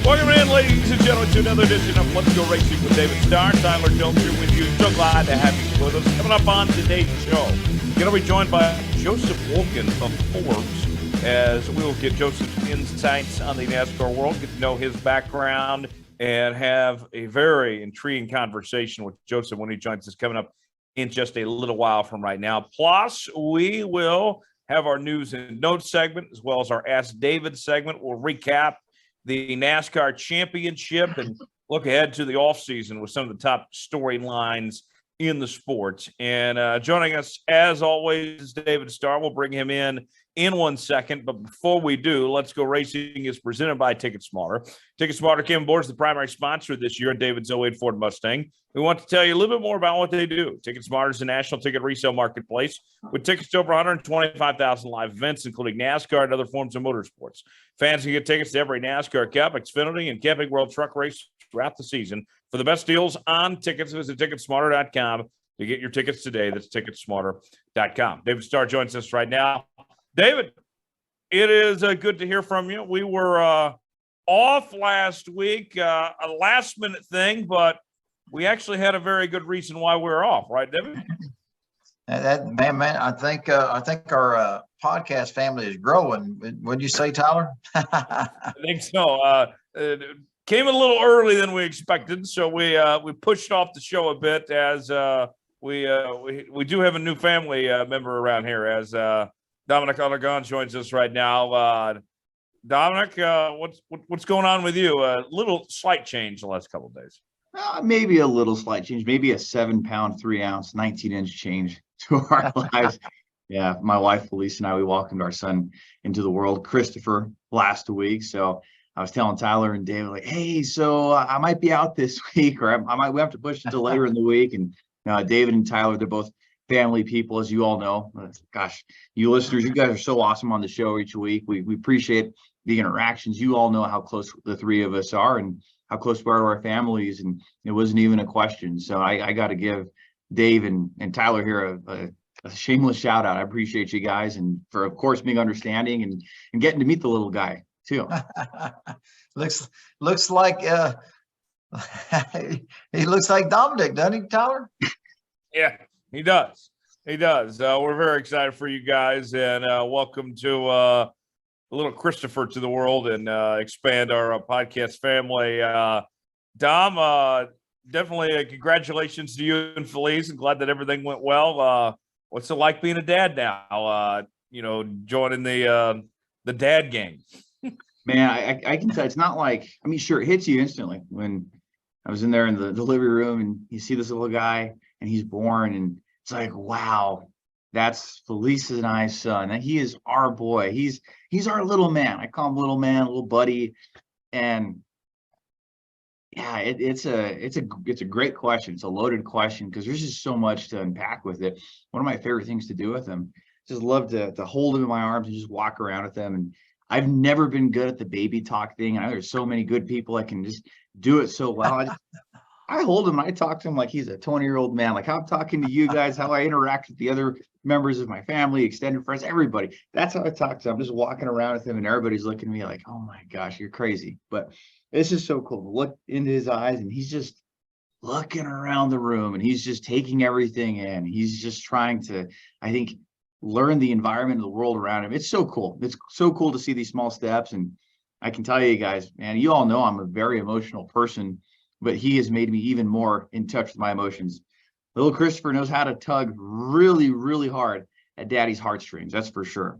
Welcome in, ladies and gentlemen, to another edition of Let's Go Racing with David Starr. Tyler Jones here with you. So glad to have you with us. Coming up on today's show, going to be joined by Joseph Wolkin of Forbes, as we will get Joseph's insights on the NASCAR world, get to know his background, and have a very intriguing conversation with Joseph when he joins us coming up in just a little while from right now. Plus, we will have our news and notes segment, as well as our Ask David segment. We'll recap the NASCAR championship and look ahead to the offseason with some of the top storylines in the sport. And joining us, as always, is David Starr. We'll bring him in 1 second. But before we do, Let's Go Racing is presented by TicketSmarter. TicketSmarter came aboard as the primary sponsor this year at David's 08 Ford Mustang. We want to tell you a little bit more about what they do. TicketSmarter is a national ticket resale marketplace with tickets to over 125,000 live events, including NASCAR and other forms of motorsports. Fans can get tickets to every NASCAR Cup, Xfinity, and Camping World Truck Race throughout the season. For the best deals on tickets, visit TicketSmarter.com to get your tickets today. That's TicketSmarter.com. David Starr joins us right now. David, it is good to hear from you. We were off last week, a last-minute thing, but we actually had a very good reason why we were off, right, David? Man, I think our podcast family is growing. What'd you say, Tyler? I think so. Came a little early than we expected, so we pushed off the show a bit as we do have a new family member around here as Dominic Aragon joins us right now. Dominic, what's going on with you? A little slight change the last couple of days. Maybe a little slight change, maybe a 7-pound, 3-ounce, 19-inch change to our lives. Yeah, my wife, Felice, and I, we welcomed our son into the world, Christopher, last week. So I was telling Tyler and David, like, hey, so I might be out this week, or we have to push it to later in the week. And David and Tyler, they're both family people, as you all know. Gosh, you listeners, you guys are so awesome on the show each week. We appreciate the interactions. You all know how close the three of us are and how close we are to our families, and it wasn't even a question. So I got to give Dave and Tyler here a shameless shout out. I appreciate you guys, and for, of course, being understanding and getting to meet the little guy too. looks like he looks like Dominic, doesn't he, Tyler? Yeah, he does. He does. We're very excited for you guys, and welcome to a little Christopher to the world and expand our podcast family. Dom, definitely congratulations to you and Felice. I'm glad that everything went well. What's it like being a dad now? Joining the dad gang. Man, I can tell it's not like, I mean, sure, it hits you instantly when I was in there in the delivery room and you see this little guy and he's born, and it's like, wow, that's Felice and I's son. And he is our boy. He's our little man. I call him little man, little buddy. And yeah, it's a great question. It's a loaded question because there's just so much to unpack with it. One of my favorite things to do with him, just love to hold him in my arms and just walk around with him. And I've never been good at the baby talk thing. I know there's so many good people that can just do it so well. I hold him and I talk to him like he's a 20-year-old man, like how I'm talking to you guys, how I interact with the other members of my family, extended friends, everybody. That's how I talk to him. I'm just walking around with him and everybody's looking at me like, oh my gosh, you're crazy. But it's just so cool to look into his eyes and he's just looking around the room and he's just taking everything in. He's just trying to, I think, learn the environment of the world around him. It's so cool. It's so cool to see these small steps. And I can tell you guys, man, you all know I'm a very emotional person, but he has made me even more in touch with my emotions. Little Christopher knows how to tug really, really hard at daddy's heartstrings. That's for sure.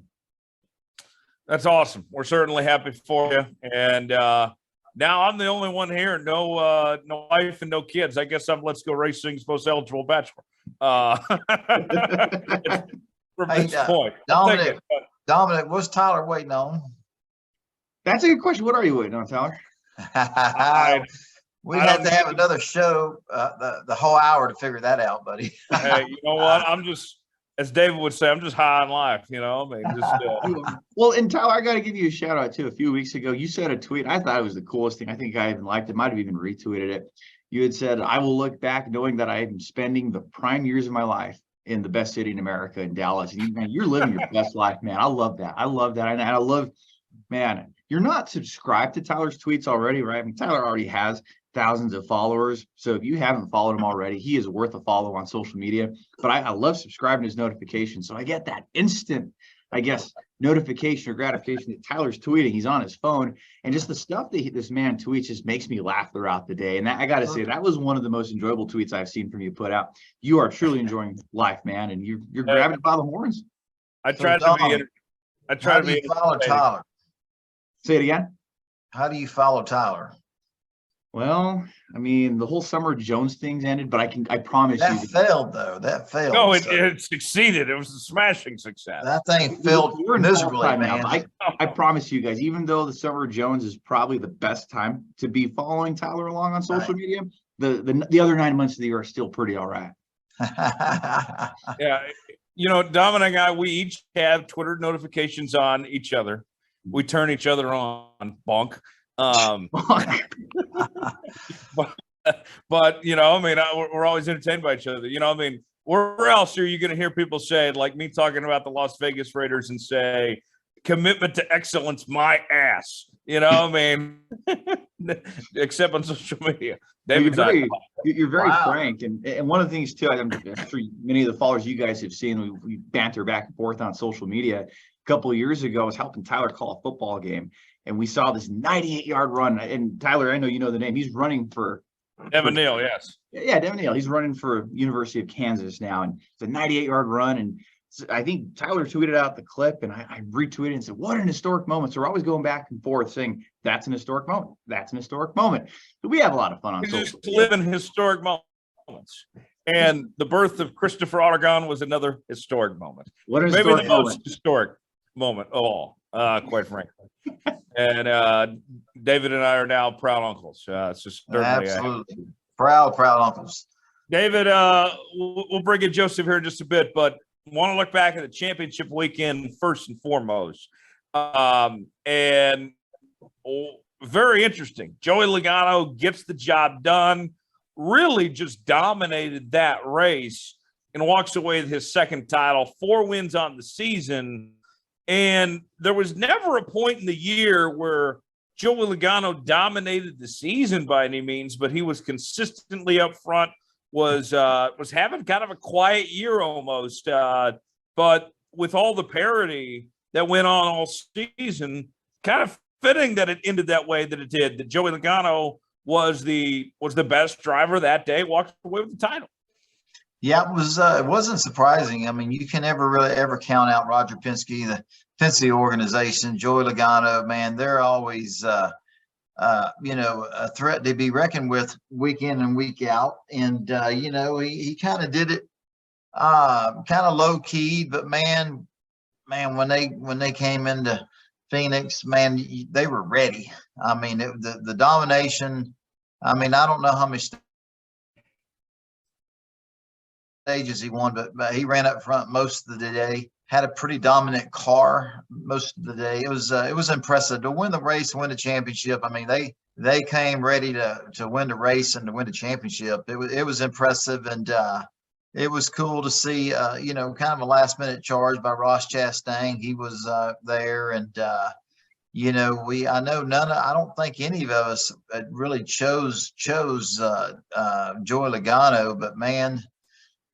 That's awesome. We're certainly happy for you. And now I'm the only one here. No wife and no kids. I guess I'm Let's Go Racing's most eligible bachelor. From this point. Dominic, what's Tyler waiting on? That's a good question. What are you waiting on, Tyler? We'd have to have another show, the whole hour to figure that out, buddy. Hey, you know what? I'm just, as David would say, I'm just high on life. I mean, Well, and Tyler, I got to give you a shout out too. A few weeks ago, you said a tweet. I thought it was the coolest thing. I think I even liked it. Might have even retweeted it. You had said, "I will look back knowing that I am spending the prime years of my life in the best city in America, in Dallas." And man, you're living your best life, man. I love that. I love that, and I love man, you're not subscribed to Tyler's tweets already, right? I mean, Tyler already has thousands of followers. So if you haven't followed him already, he is worth a follow on social media. But I love subscribing to his notifications. So I get that instant, I guess, notification or gratification that Tyler's tweeting. He's on his phone. And just the stuff that this man tweets just makes me laugh throughout the day. And that, I got to say, that was one of the most enjoyable tweets I've seen from you put out. You are truly enjoying life, man. And you're grabbing it by the horns. I tried to be. I try to be. Follow Tyler. Say it again. How do you follow Tyler? Well, I mean, the whole Summer Jones thing's ended, but I promise you. That failed, though. That failed. No, it succeeded. It was a smashing success. That thing failed miserably, man. I promise you guys, even though the Summer Jones is probably the best time to be following Tyler along on social media, the other 9 months of the year are still pretty all right. Yeah. You know, Dominic and I, we each have Twitter notifications on each other. We turn each other on, bonk. But you know, I mean, we're always entertained by each other. You know, I mean, where else are you going to hear people say, like me talking about the Las Vegas Raiders and say, commitment to excellence, my ass? You know, I mean, except on social media. You're very frank, and one of the things too, I'm sure many of the followers you guys have seen, we banter back and forth on social media. A couple of years ago, I was helping Tyler call a football game, and we saw this 98-yard run. And Tyler, I know you know the name. He's running for Devin Neal, yes. Yeah, Devin Neal. He's running for University of Kansas now, and it's a 98-yard run. And I think Tyler tweeted out the clip, and I retweeted and said, "What an historic moment!" So we're always going back and forth saying, "That's an historic moment. That's an historic moment." So we have a lot of fun on social media. Just live in historic moments. And the birth of Christopher Aragon was another historic moment. What a maybe the most historic moment of all, quite frankly. And David and I are now proud uncles. It's just absolutely proud uncles. David, we'll bring in Joseph here in just a bit, but want to look back at the championship weekend first and foremost. And very interesting. Joey Logano gets the job done, really just dominated that race and walks away with his second title, 4 wins on the season. And there was never a point in the year where Joey Logano dominated the season by any means, but he was consistently up front, was having kind of a quiet year almost. But with all the parity that went on all season, kind of fitting that it ended that way that it did, that Joey Logano was the best driver that day, walked away with the title. Yeah, it wasn't surprising. I mean, you can never really ever count out Roger Penske, the Penske organization, Joey Logano, man, they're always, a threat to be reckoned with week in and week out. And, he kind of did it kind of low key, but man, when they came into Phoenix, man, they were ready. I mean, the domination, I mean, I don't know how many stages he won, but he ran up front most of the day, had a pretty dominant car most of the day. It was impressive to win the race, win the championship. I mean, they came ready to win the race and to win the championship. It was impressive, and it was cool to see, kind of a last minute charge by Ross Chastain. He was there, and I don't think any of us really chose Joey Logano, but man,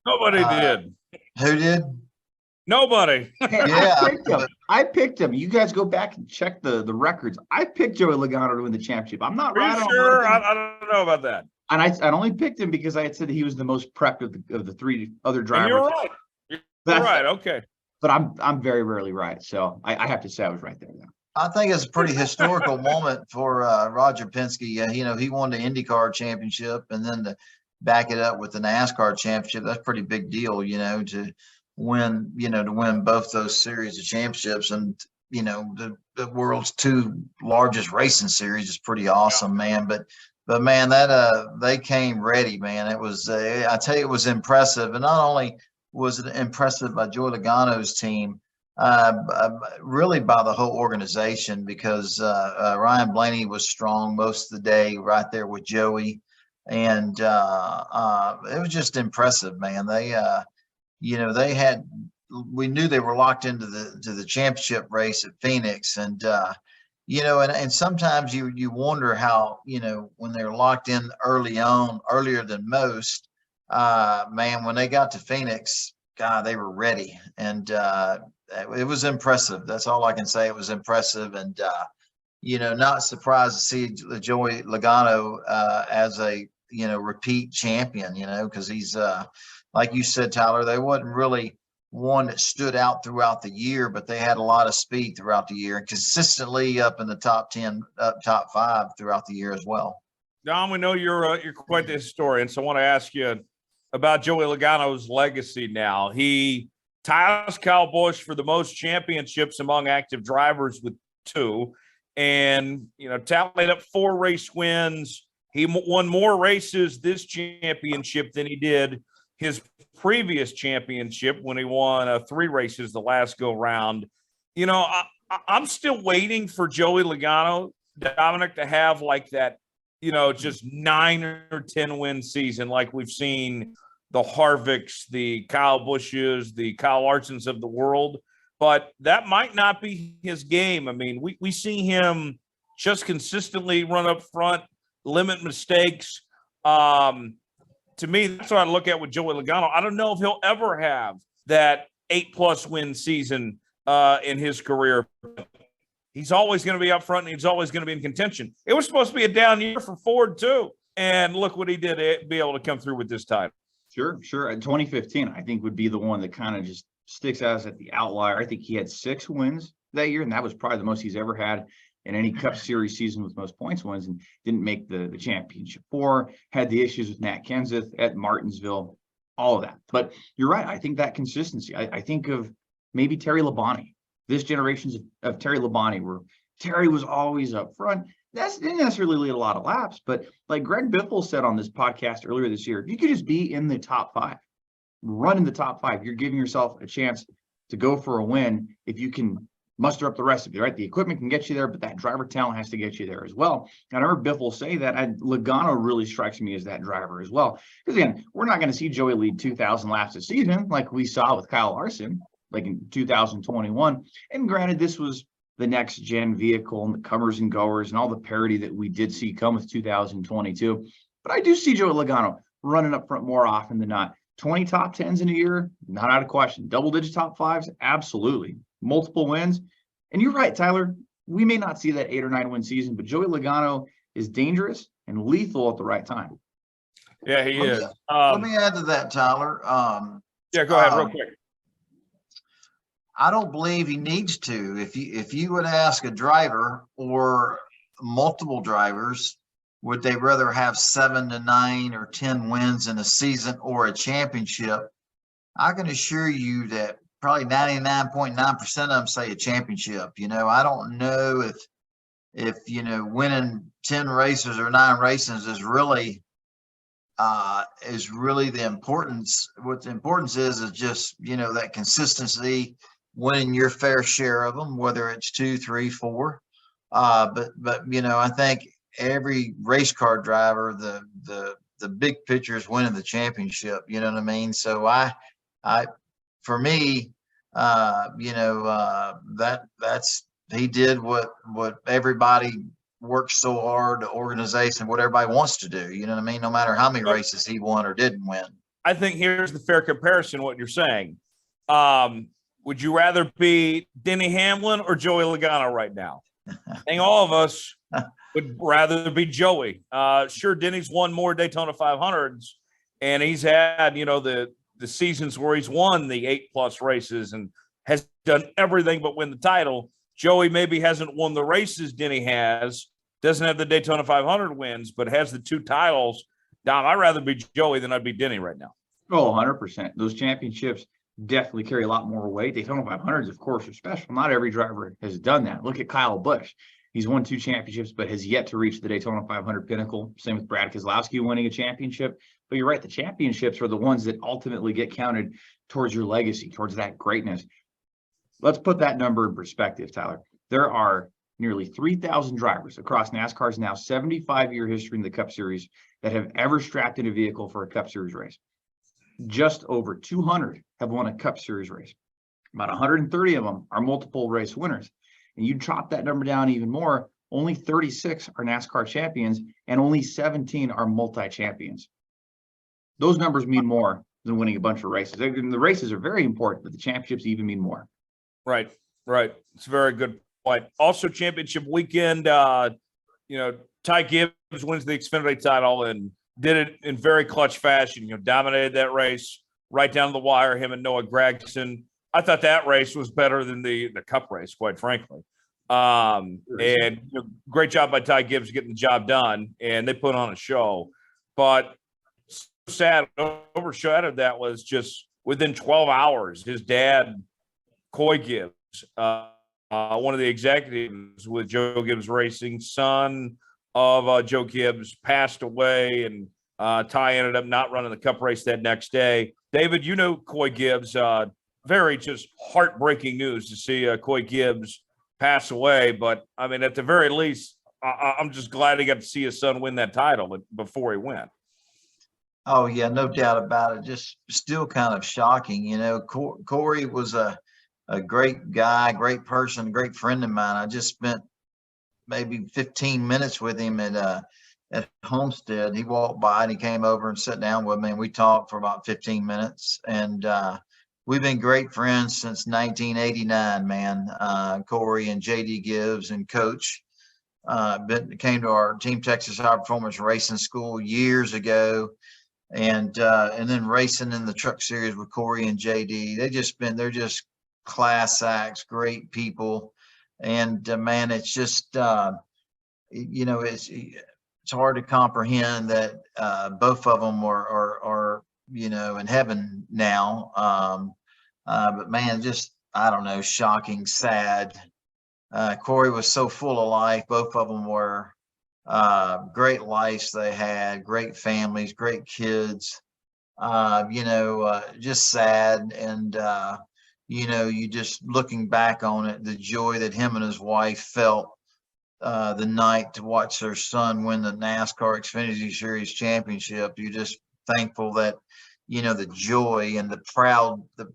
nobody did. Who did? Nobody. Yeah, I picked him. You guys go back and check the records. I picked Joey Logano to win the championship. I'm not right on. Sure, I don't know about that. And I only picked him because I had said he was the most prepped of the 3 other drivers. And you're right. You're right. Okay. But I'm very rarely right, so I have to say I was right there. Now. I think it's a pretty historical moment for Roger Penske. He won the IndyCar championship, and then to back it up with the NASCAR championship, that's a pretty big deal. To win both those series of championships, and the world's 2 largest racing series is pretty awesome, man. But man, that they came ready, man. It was I tell you, it was impressive, and not only was it impressive by Joey Logano's team, really by the whole organization, because Ryan Blaney was strong most of the day, right there with Joey, and it was just impressive, man. We knew they were locked into the championship race at Phoenix, and and sometimes you wonder how, when they're locked in earlier than most, man, when they got to Phoenix, God, they were ready. And it was impressive. That's all I can say. It was impressive. And, not surprised to see Joey Logano as a, repeat champion, because he's, like you said, Tyler, they wasn't really one that stood out throughout the year, but they had a lot of speed throughout the year and consistently up in the top 10, top 5 throughout the year as well. Don, we know you're quite the historian, so I want to ask you about Joey Logano's legacy now. He ties Kyle Busch for the most championships among active drivers with 2, and, tallied up 4 race wins. He won more races this championship than he did his previous championship when he won 3 races the last go round. I'm still waiting for Joey Logano, Dominic, to have like that, just 9 or 10 win season like we've seen the Harvicks, the Kyle Busches, the Kyle Larsons of the world. But that might not be his game. I mean, we see him just consistently run up front, limit mistakes. To me, that's what I look at with Joey Logano. I don't know if he'll ever have that 8+ win season in his career. He's always going to be up front, and he's always going to be in contention. It was supposed to be a down year for Ford too, and look what he did to be able to come through with this title. Sure. In 2015, I think would be the one that kind of just sticks out as at the outlier. I think he had 6 wins that year, and that was probably the most he's ever had in any Cup Series season with most points wins, and didn't make the championship 4, had the issues with Matt Kenseth at Martinsville, all of that. But you're right. I think that consistency, I think of maybe Terry Labonte, this generation's of Terry Labonte, where Terry was always up front. That didn't necessarily lead a lot of laps, but like Greg Biffle said on this podcast earlier this year, if you could just be in the top 5, run in the top 5, you're giving yourself a chance to go for a win if you can muster up the rest of it, right? The equipment can get you there, but that driver talent has to get you there as well. And I remember Biffle say that, Logano really strikes me as that driver as well. Because again, we're not going to see Joey lead 2,000 laps a season like we saw with Kyle Larson, like in 2021. And granted, this was the next gen vehicle and the comers and goers and all the parity that we did see come with 2022. But I do see Joey Logano running up front more often than not. 20 top 10s in a year, not out of question. Double-digit top 5s, absolutely. Multiple wins. And you're right, Tyler. We may not see that 8 or 9 win season, but Joey Logano is dangerous and lethal at the right time. Yeah, he is. Let me add to that, Tyler. Yeah, go ahead real quick. I don't believe he needs to. If you would ask a driver or multiple drivers, would they rather have 7 to 9 or 10 wins in a season or a championship? I can assure you that probably 99.9% of them say a championship. I don't know if winning 10 races or 9 races is really the importance. What the importance is just, that consistency, winning your fair share of them, whether it's 2, 3, 4. But I think every race car driver, the big picture is winning the championship. You know what I mean? So for me, that's he did what everybody works so hard, the organization, what everybody wants to do. You know what I mean? No matter how many races he won or didn't win. I think here's the fair comparison, what you're saying. Would you rather be Denny Hamlin or Joey Logano right now? I think all of us would rather be Joey. Sure, Denny's won more Daytona 500s, and he's had, the seasons where he's won the 8+ races and has done everything but win the title. Joey maybe hasn't won the races Denny has, doesn't have the Daytona 500 wins, but has the 2 titles. Dom, I'd rather be Joey than I'd be Denny right now. Oh, 100%. Those championships definitely carry a lot more weight. Daytona 500s, of course, are special. Not every driver has done that. Look at Kyle Busch. He's won 2 championships, but has yet to reach the Daytona 500 pinnacle. Same with Brad Keselowski winning a championship. But you're right, the championships are the ones that ultimately get counted towards your legacy, towards that greatness. Let's put that number in perspective, Tyler. There are nearly 3,000 drivers across NASCAR's now 75-year history in the Cup Series that have ever strapped in a vehicle for a Cup Series race. Just over 200 have won a Cup Series race. About 130 of them are multiple race winners. And you drop that number down even more, only 36 are NASCAR champions and only 17 are multi-champions. Those numbers mean more than winning a bunch of races. And the races are very important, but the championships even mean more. Right. It's a very good point. Also, championship weekend, Ty Gibbs wins the Xfinity title and did it in very clutch fashion. Dominated that race right down to the wire, him and Noah Gragson. I thought that race was better than the Cup race, quite frankly. Great job by Ty Gibbs getting the job done, and they put on a show. But so sad, overshadowed that was just within 12 hours, his dad, Coy Gibbs, one of the executives with Joe Gibbs Racing, son of Joe Gibbs, passed away, and Ty ended up not running the Cup race that next day. David, Coy Gibbs, very just heartbreaking news to see Coy Gibbs pass away. But, I mean, at the very least, I'm just glad he got to see his son win that title before he went. Oh, yeah, no doubt about it. Just still kind of shocking. Corey was a great guy, great person, great friend of mine. I just spent maybe 15 minutes with him at Homestead. He walked by and he came over and sat down with me, and we talked for about 15 minutes. And we've been great friends since 1989, man. Corey and JD Gibbs and Coach came to our Team Texas High Performance Racing School years ago. And then racing in the Truck Series with Corey and JD. They're just class acts, great people. And man, it's just, it's hard to comprehend that both of them are in heaven now. But man, just, I don't know, shocking, sad. Corey was so full of life. Both of them were. Great lives they had, great families, great kids, just sad. And, you just looking back on it, the joy that him and his wife felt the night to watch their son win the NASCAR Xfinity Series championship. You're just thankful that, the joy and the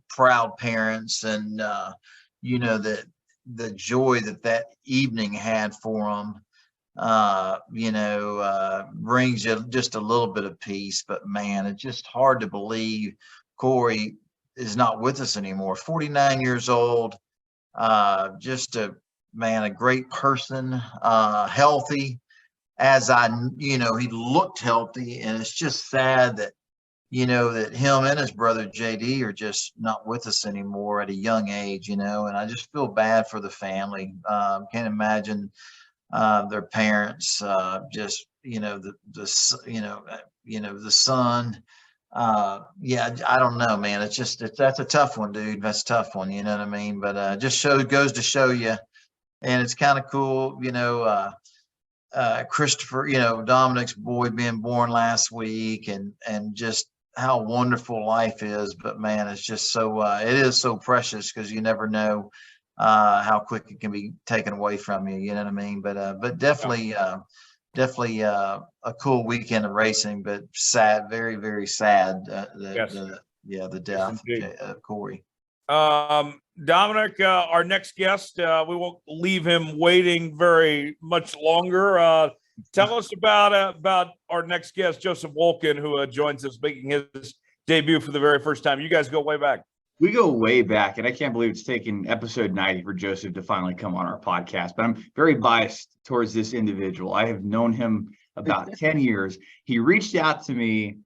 proud parents and, the joy that evening had for them. Brings you just a little bit of peace. But man, it's just hard to believe Corey is not with us anymore. 49 years old, just a great person, healthy he looked healthy. And it's just sad that, that him and his brother JD are just not with us anymore at a young age, and I just feel bad for the family. Can't imagine their parents, the son. I don't know, man. That's a tough one, dude. That's a tough one. You know what I mean? But goes to show you, and it's kind of cool, Christopher, Dominic's boy being born last week, and just how wonderful life is. But man, it's just so it is so precious, because you never know how quick it can be taken away from you. You know what I mean? But definitely a cool weekend of racing, but sad, very, very sad. The death of Corey. Dominic, our next guest, we won't leave him waiting very much longer. Tell us about our next guest, Joseph Wolkin, who joins us making his debut for the very first time. You guys go way back. We go way back, and I can't believe it's taken episode 90 for Joseph to finally come on our podcast, but I'm very biased towards this individual. I have known him about 10 years. He reached out to me.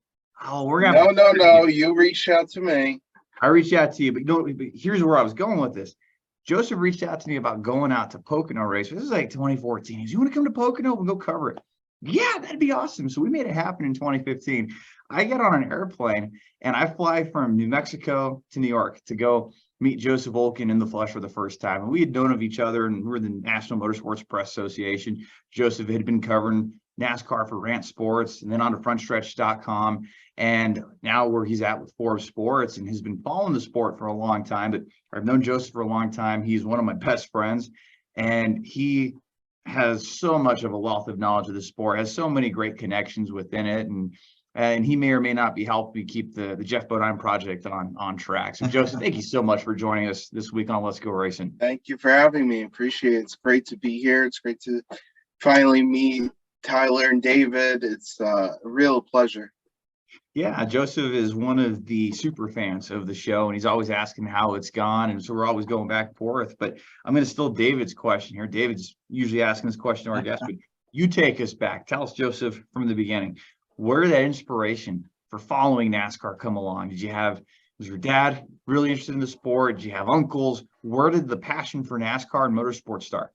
Oh, we're going to. No. You reached out to me. I reached out to you, but here's where I was going with this. Joseph reached out to me about going out to Pocono race. This is like 2014. He said, you want to come to Pocono? We'll go cover it. Yeah, that'd be awesome. So we made it happen in 2015. I get on an airplane and I fly from New Mexico to New York to go meet Joseph Wolkin in the flesh for the first time. And we had known of each other, and we were the National Motorsports Press Association. Joseph had been covering NASCAR for Rant Sports and then on to frontstretch.com. And now where he's at with Forbes Sports, and has been following the sport for a long time. But I've known Joseph for a long time. He's one of my best friends, and he has so much of a wealth of knowledge of the sport, has so many great connections within it. And and he may or may not be helping keep the Jeff Bodine project on track. So Joseph, thank you so much for joining us this week on Let's Go Racing. Thank you for having me. Appreciate it. It's great to be here. It's great to finally meet Tyler and David. It's a real pleasure. Yeah, Joseph is one of the super fans of the show, and he's always asking how it's gone, and so we're always going back and forth. But I'm going to steal David's question here. David's usually asking this question to our guests, but you take us back. Tell us, Joseph, from the beginning, where did that inspiration for following NASCAR come along? Was your dad really interested in the sport? Did you have uncles? Where did the passion for NASCAR and motorsports start?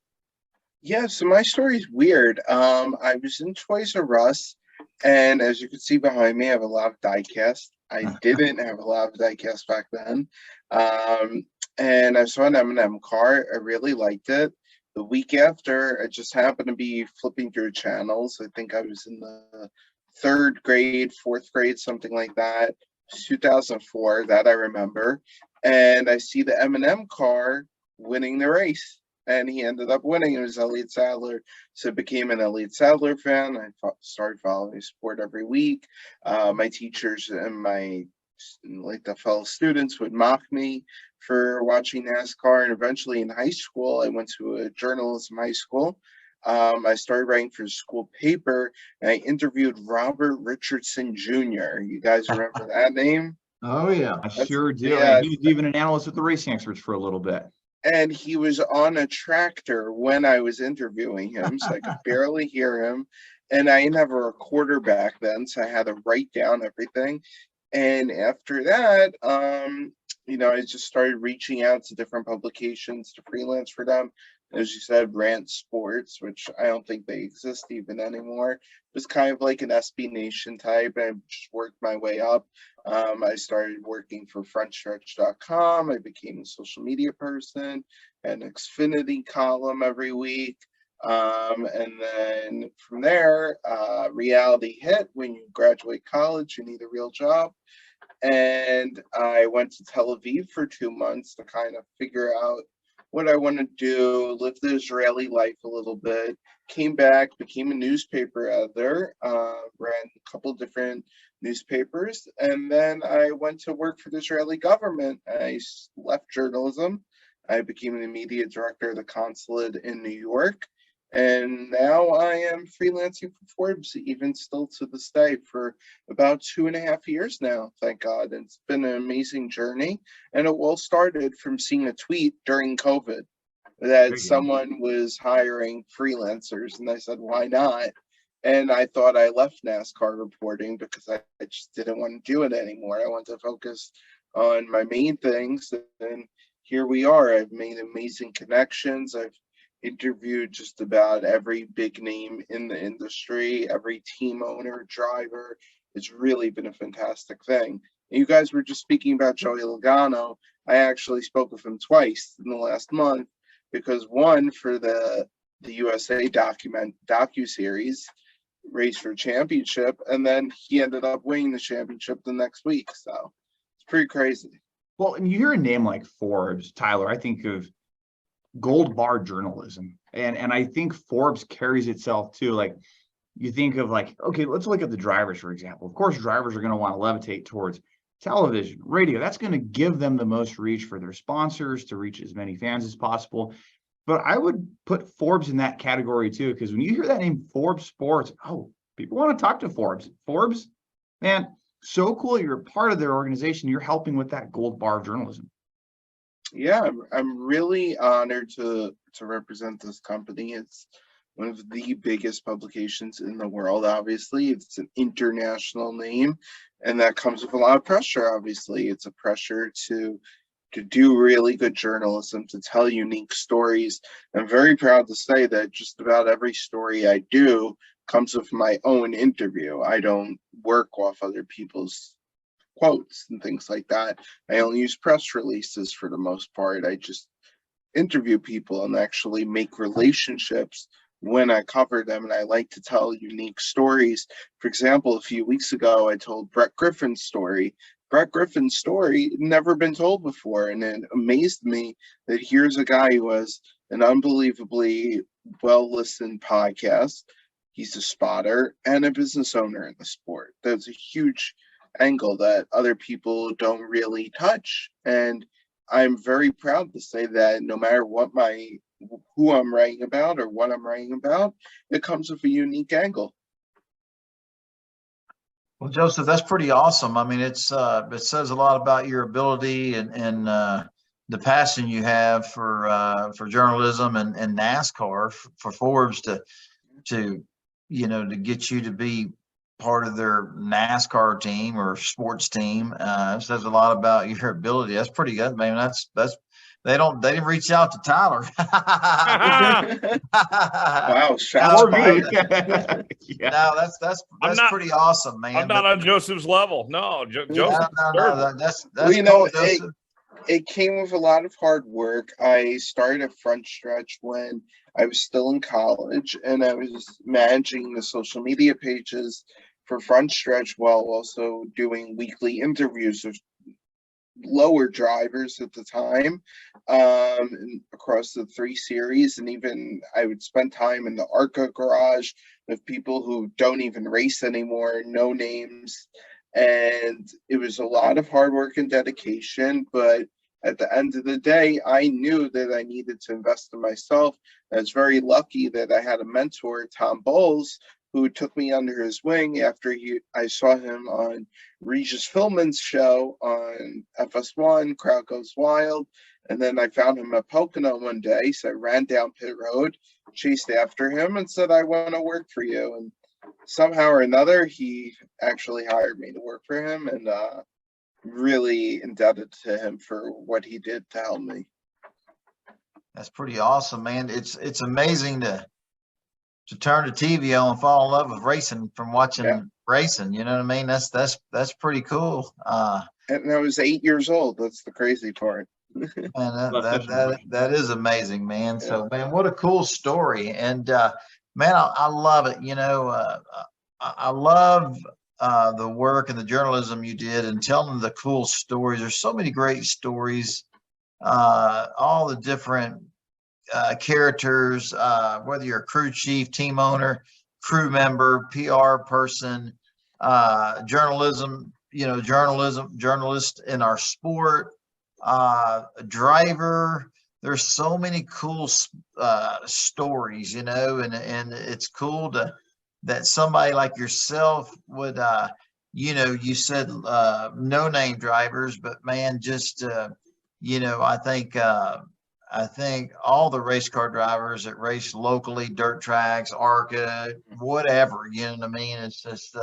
Yeah, so my story's weird. I was in Toys R Us, and as you can see behind me, I have a lot of diecast. I didn't have a lot of diecast back then. And I saw an M&M car. I really liked it. The week after, I just happened to be flipping through channels. I think I was in the third grade, fourth grade, something like that. 2004, that I remember. And I see the M&M car winning the race. And he ended up winning. It was Elliott Sadler. So I became an Elliott Sadler fan. I started following sport every week. My teachers and the fellow students would mock me for watching NASCAR. And eventually in high school, I went to a journalism high school. I started writing for the school paper, and I interviewed Robert Richardson Jr. You guys remember that name? Oh, yeah. I sure do. Yeah. He was even an analyst with the Racing Experts for a little bit. And he was on a tractor when I was interviewing him, so I could barely hear him. And I didn't have a recorder back then, so I had to write down everything. And after that, I just started reaching out to different publications to freelance for them. As you said, Rant Sports, which I don't think they exist even anymore. It was kind of like an SB Nation type, and I just worked my way up. I started working for frontstretch.com. I became a social media person, an Xfinity column every week. And then from there, reality hit. When you graduate college, you need a real job. And I went to Tel Aviv for 2 months to kind of figure out what I want to do, live the Israeli life a little bit. Came back, became a newspaper editor, ran a couple different newspapers, and then I went to work for the Israeli government. I left journalism. I became an immediate director of the consulate in New York, and now I am freelancing for Forbes, even still to this day, for about 2.5 years now, thank God. It's been an amazing journey, and it all started from seeing a tweet during COVID that someone was hiring freelancers, and I said, why not? And I thought I left NASCAR reporting because I just didn't want to do it anymore. I wanted to focus on my main things, and here we are. I've made amazing connections. I've interviewed just about every big name in the industry, every team owner, driver. It's really been a fantastic thing. And you guys were just speaking about Joey Logano. I actually spoke with him twice in the last month, because one for the USA docuseries, Race for Championship, and then he ended up winning the championship the next week. So it's pretty crazy. Well, and you hear a name like Forbes, Tyler, I think of gold bar journalism. And I think Forbes carries itself too. Like, you think of okay, let's look at the drivers, for example. Of course, drivers are going to want to levitate towards television, radio. That's going to give them the most reach for their sponsors, to reach as many fans as possible. But I would put Forbes in that category too, because when you hear that name, Forbes Sports, people want to talk to Forbes. Forbes, man, so cool. You're a part of their organization. You're helping with that gold bar journalism. Yeah, I'm really honored to represent this company. It's one of the biggest publications in the world, obviously. It's an international name, and that comes with a lot of pressure, obviously. It's a pressure to do really good journalism, to tell unique stories. I'm very proud to say that just about every story I do comes with my own interview. I don't work off other people's quotes and things like that. I only use press releases for the most part. I just interview people and actually make relationships when I cover them, and I like to tell unique stories. For example, a few weeks ago, I told Brett Griffin's story. Brett Griffin's story had never been told before, and it amazed me that here's a guy who has an unbelievably well-listened podcast. he's a spotter and a business owner in the sport. That's a huge angle that other people don't really touch. And I'm very proud to say that no matter who I'm writing about or what I'm writing about, it comes with a unique angle. Well, Joseph, that's pretty awesome. I mean, it says a lot about your ability and the passion you have for journalism and NASCAR for Forbes to to get you to be part of their NASCAR team or sports team. It says a lot about your ability. That's pretty good, man. They didn't reach out to Tyler. Wow, shots Or me. fired. Yeah. No, that's pretty awesome, man. I'm not on Joseph's level. No, Joseph. No, that's Well, cool, Joseph. it came with a lot of hard work. I started at Front Stretch when I was still in college, and I was managing the social media pages for Front Stretch while also doing weekly interviews with lower drivers at the time, across the 3 series. And even I would spend time in the ARCA garage with people who don't even race anymore, no names. And it was a lot of hard work and dedication, but at the end of the day, I knew that I needed to invest in myself. I was very lucky that I had a mentor, Tom Bowles, who took me under his wing after I saw him on Regis Philbin's show on FS1, Crowd Goes Wild. And then I found him at Pocono one day. So I ran down pit road, chased after him, and said, I want to work for you. And somehow or another, he actually hired me to work for him, and really indebted to him for what he did to help me. That's pretty awesome, man. It's amazing to turn the TV on and fall in love with racing from watching racing. You know what I mean? That's pretty cool. And I was 8 years old. That's the crazy part. And that is amazing, man. Yeah. So, man, what a cool story. And man, I love it. I love the work and the journalism you did and telling the cool stories. There's so many great stories. All the different characters, whether you're a crew chief, team owner, crew member, PR person, journalist in our sport, driver. There's so many cool stories, and it's cool that somebody like yourself would, you said no name drivers, but man, just I think all the race car drivers that race locally, dirt tracks, ARCA, whatever, you know what I mean? It's just,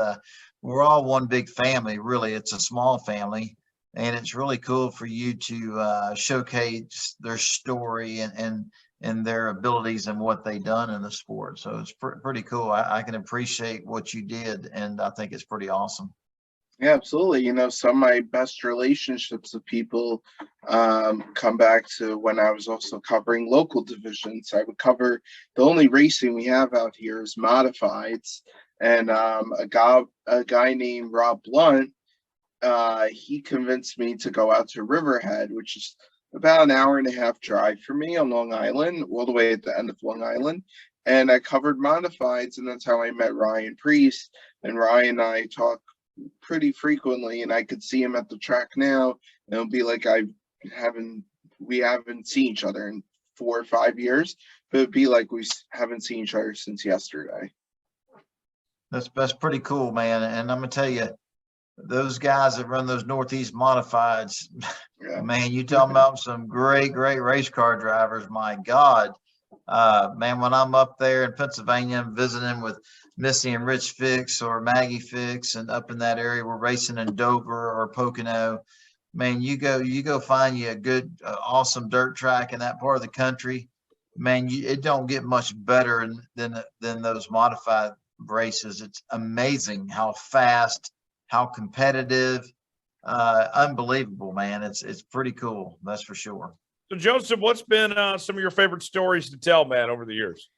we're all one big family, really. It's a small family, and it's really cool for you to showcase their story and their abilities and what they done in the sport. So it's pretty cool. I can appreciate what you did, and I think it's pretty awesome. Yeah, absolutely. Some of my best relationships with people come back to when I was also covering local divisions. I would cover the only racing we have out here is modifieds, and a guy named Rob Blunt, he convinced me to go out to Riverhead, which is about an hour and a half drive for me on Long Island, all the way at the end of Long Island. And I covered modifieds, and that's how I met Ryan Priest. And Ryan and I talk pretty frequently, and I could see him at the track now, and it'll be like we haven't seen each other in 4 or 5 years, but it'd be like we haven't seen each other since yesterday. That's pretty cool, man. And I'm gonna tell you, those guys that run those Northeast modifieds, man, you talking about some great race car drivers. My God, man, when I'm up there in Pennsylvania, I'm visiting with Missy and Rich Fix or Maggie Fix, and up in that area, we're racing in Dover or Pocono. Man, you go find you a good, awesome dirt track in that part of the country. Man, it don't get much better than those modified races. It's amazing how fast, how competitive, unbelievable, man. It's pretty cool. That's for sure. So Joseph, what's been some of your favorite stories to tell, man, over the years?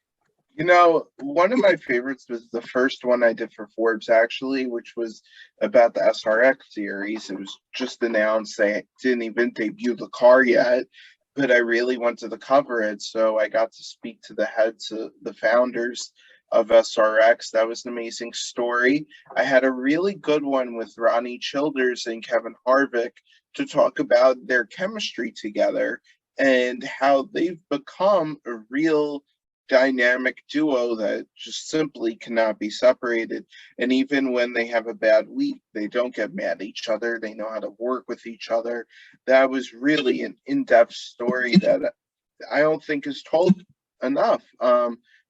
One of my favorites was the first one I did for Forbes, actually, which was about the SRX series. It was just announced. They didn't even debut the car yet, but I really wanted to cover it. So I got to speak to the heads, the founders of SRX. That was an amazing story. I had a really good one with Ronnie Childers and Kevin Harvick to talk about their chemistry together and how they've become a real dynamic duo that just simply cannot be separated. And even when they have a bad week, they don't get mad at each other. They know how to work with each other. That was really an in-depth story that I don't think is told enough.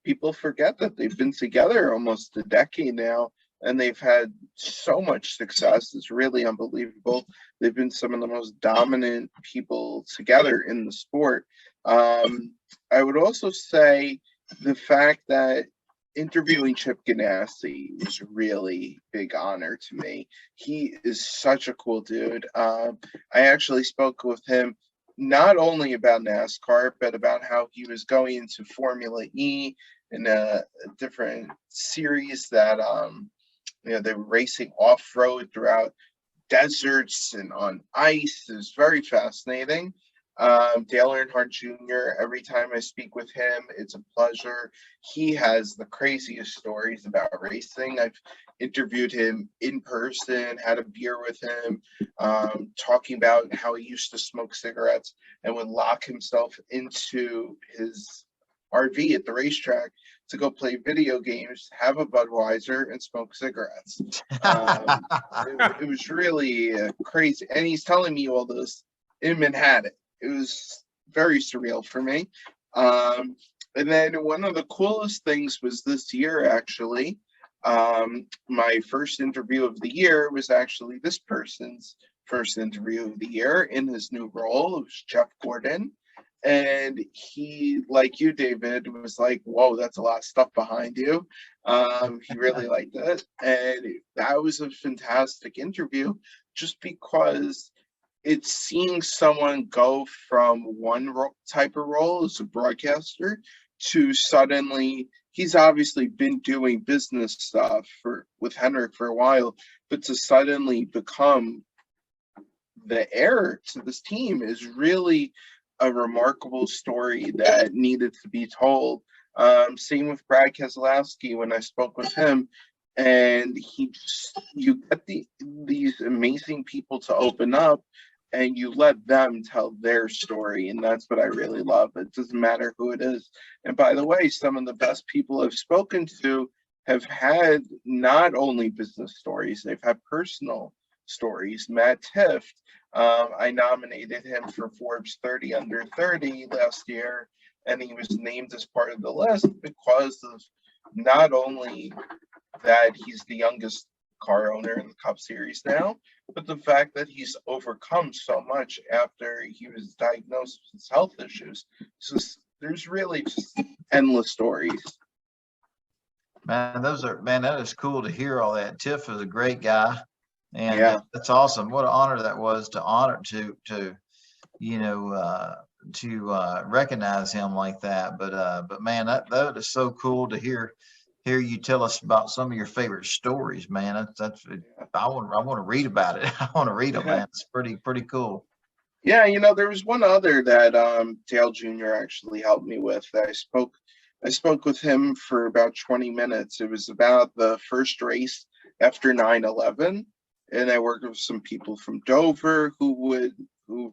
People forget that they've been together almost a decade now, and they've had so much success. It's really unbelievable. They've been some of the most dominant people together in the sport. I would also say the fact that interviewing Chip Ganassi was a really big honor to me. He is such a cool dude. I actually spoke with him not only about NASCAR, but about how he was going into Formula E in a different series that they were racing off-road throughout deserts and on ice. It was very fascinating. Dale Earnhardt Jr., every time I speak with him, it's a pleasure. He has the craziest stories about racing. I've interviewed him in person, had a beer with him, talking about how he used to smoke cigarettes and would lock himself into his RV at the racetrack to go play video games, have a Budweiser, and smoke cigarettes. It was really crazy. And he's telling me all this in Manhattan. It was very surreal for me. And then one of the coolest things was this year, actually. My first interview of the year was actually this person's first interview of the year in his new role. It was Jeff Gordon. And he, like you, David, was like, whoa, that's a lot of stuff behind you. He really liked it. And that was a fantastic interview just because it's seeing someone go from one type of role as a broadcaster to suddenly, he's obviously been doing business stuff with Henrik for a while, but to suddenly become the heir to this team is really a remarkable story that needed to be told. Same with Brad Keselowski when I spoke with him, and you get these amazing people to open up and you let them tell their story, and that's what I really love. It doesn't matter who it is. And by the way, some of the best people I've spoken to have had not only business stories, they've had personal stories. Matt Tifft, I nominated him for Forbes 30 Under 30 last year, and he was named as part of the list because of not only that he's the youngest car owner in the Cup Series now, but the fact that he's overcome so much after he was diagnosed with health issues. So there's really just endless stories. Man, that is cool to hear all that. Tiff is a great guy. And Yeah. that's awesome. What an honor that was to recognize him like that. But man, that is so cool to hear you tell us about some of your favorite stories, man. I want to read about it. I want to read them, man. It's pretty cool. Yeah, there was one other that Dale Jr. actually helped me with. I spoke with him for about 20 minutes. It was about the first race after 9/11. And I worked with some people from Dover who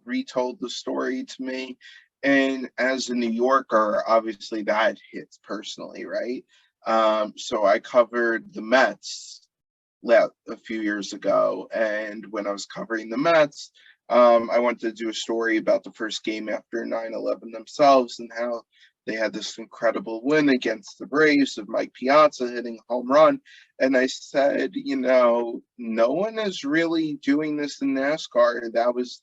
retold the story to me. And as a New Yorker, obviously that hits personally, right? So I covered the Mets a few years ago. And when I was covering the Mets, I wanted to do a story about the first game after 9/11 themselves and how they had this incredible win against the Braves of Mike Piazza hitting a home run. And I said, no one is really doing this in NASCAR. That was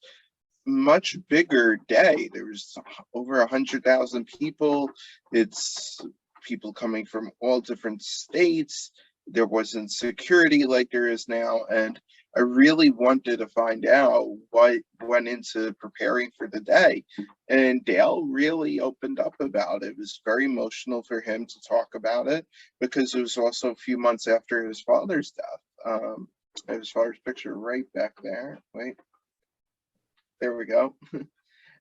a much bigger day. There was over 100,000 people. It's people coming from all different states. There wasn't security like there is now. And I really wanted to find out what went into preparing for the day. And Dale really opened up about it. It was very emotional for him to talk about it because it was also a few months after his father's death. His father's picture right back there. Wait, there we go.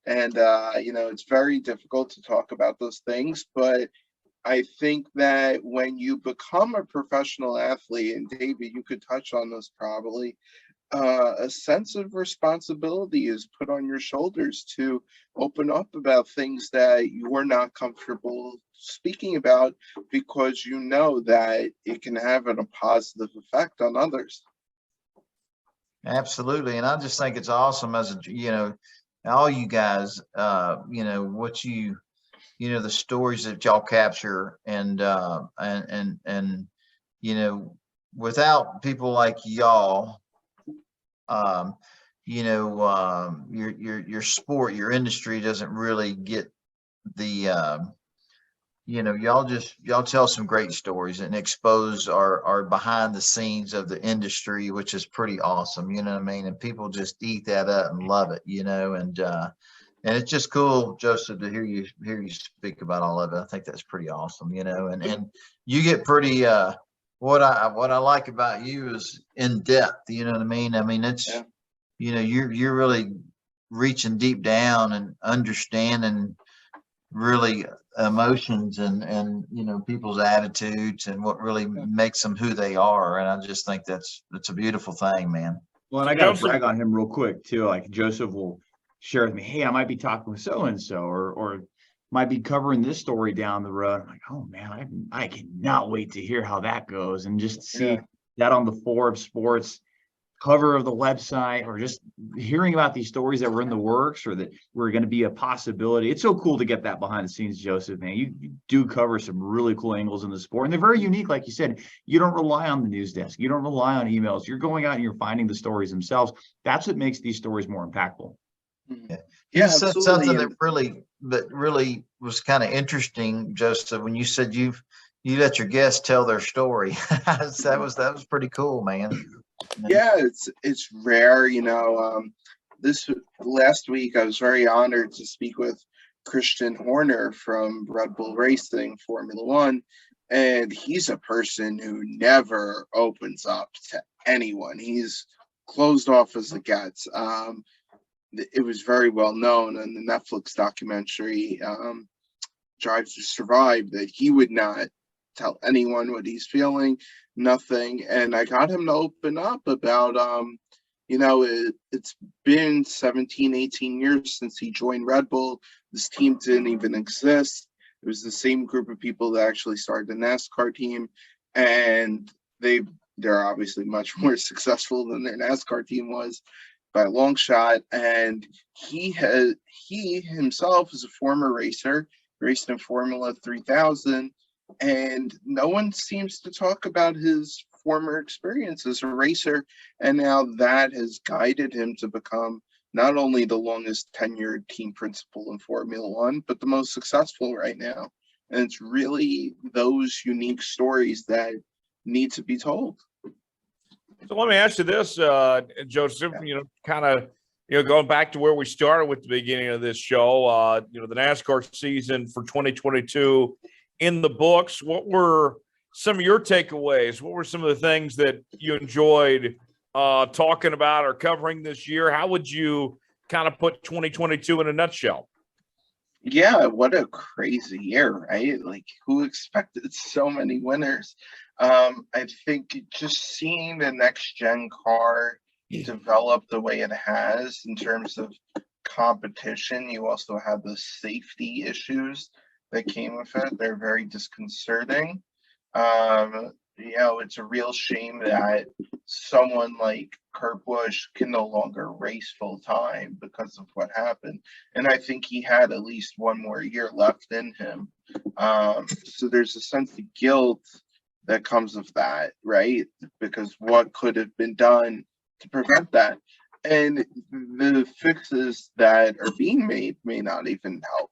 And, it's very difficult to talk about those things, but I think that when you become a professional athlete, and David, you could touch on this probably, a sense of responsibility is put on your shoulders to open up about things that you are not comfortable speaking about, because you know that it can have a positive effect on others. Absolutely. And I just think it's awesome as all you guys, what the stories that y'all capture and without people like y'all, your sport, your industry doesn't really get the, y'all tell some great stories and expose our behind the scenes of the industry, which is pretty awesome. You know what I mean? And people just eat that up and love it, and it's just cool, Joseph, to hear you speak about all of it. I think that's pretty awesome, and you get pretty, what I like about you is in depth, you know what I mean? I mean, it's, you're really reaching deep down and understanding really emotions and people's attitudes and what really makes them who they are. And I just think that's a beautiful thing, man. Well, and I got to brag on him real quick too. Like Joseph will share with me, hey, I might be talking with so-and-so or might be covering this story down the road. I'm like, oh man, I cannot wait to hear how that goes. And just see that on the Forbes Sports cover of the website, or just hearing about these stories that were in the works or that were going to be a possibility. It's so cool to get that behind the scenes, Joseph, man. You do cover some really cool angles in the sport, and they're very unique. Like you said, you don't rely on the news desk. You don't rely on emails. You're going out and you're finding the stories themselves. That's what makes these stories more impactful. Yeah, you said something that really was kind of interesting, Joseph, when you said you let your guests tell their story. that was pretty cool, man. Yeah, it's rare, this last week I was very honored to speak with Christian Horner from Red Bull Racing Formula One, and he's a person who never opens up to anyone. He's closed off as it gets. It was very well known in the Netflix documentary Drive to Survive that he would not tell anyone what he's feeling, nothing. And I got him to open up about, it's been 17, 18 years since he joined Red Bull. This team didn't even exist. It was the same group of people that actually started the NASCAR team. And they're obviously much more successful than their NASCAR team was by a long shot. And he himself is a former racer, raced in Formula 3000. And no one seems to talk about his former experience as a racer. And now that has guided him to become not only the longest tenured team principal in Formula One, but the most successful right now. And it's really those unique stories that need to be told. So let me ask you this, Joseph, kind of, going back to where we started with the beginning of this show, the NASCAR season for 2022 in the books. What were some of your takeaways? What were some of the things that you enjoyed talking about or covering this year? How would you kind of put 2022 in a nutshell? Yeah, what a crazy year, right? Like, who expected so many winners? I think just seeing the next gen car develop the way it has in terms of competition, you also have the safety issues that came with it. They're very disconcerting. It's a real shame that someone like Kurt Busch can no longer race full time because of what happened. And I think he had at least one more year left in him. So there's a sense of guilt that comes of that, right? Because what could have been done to prevent that? And the fixes that are being made may not even help.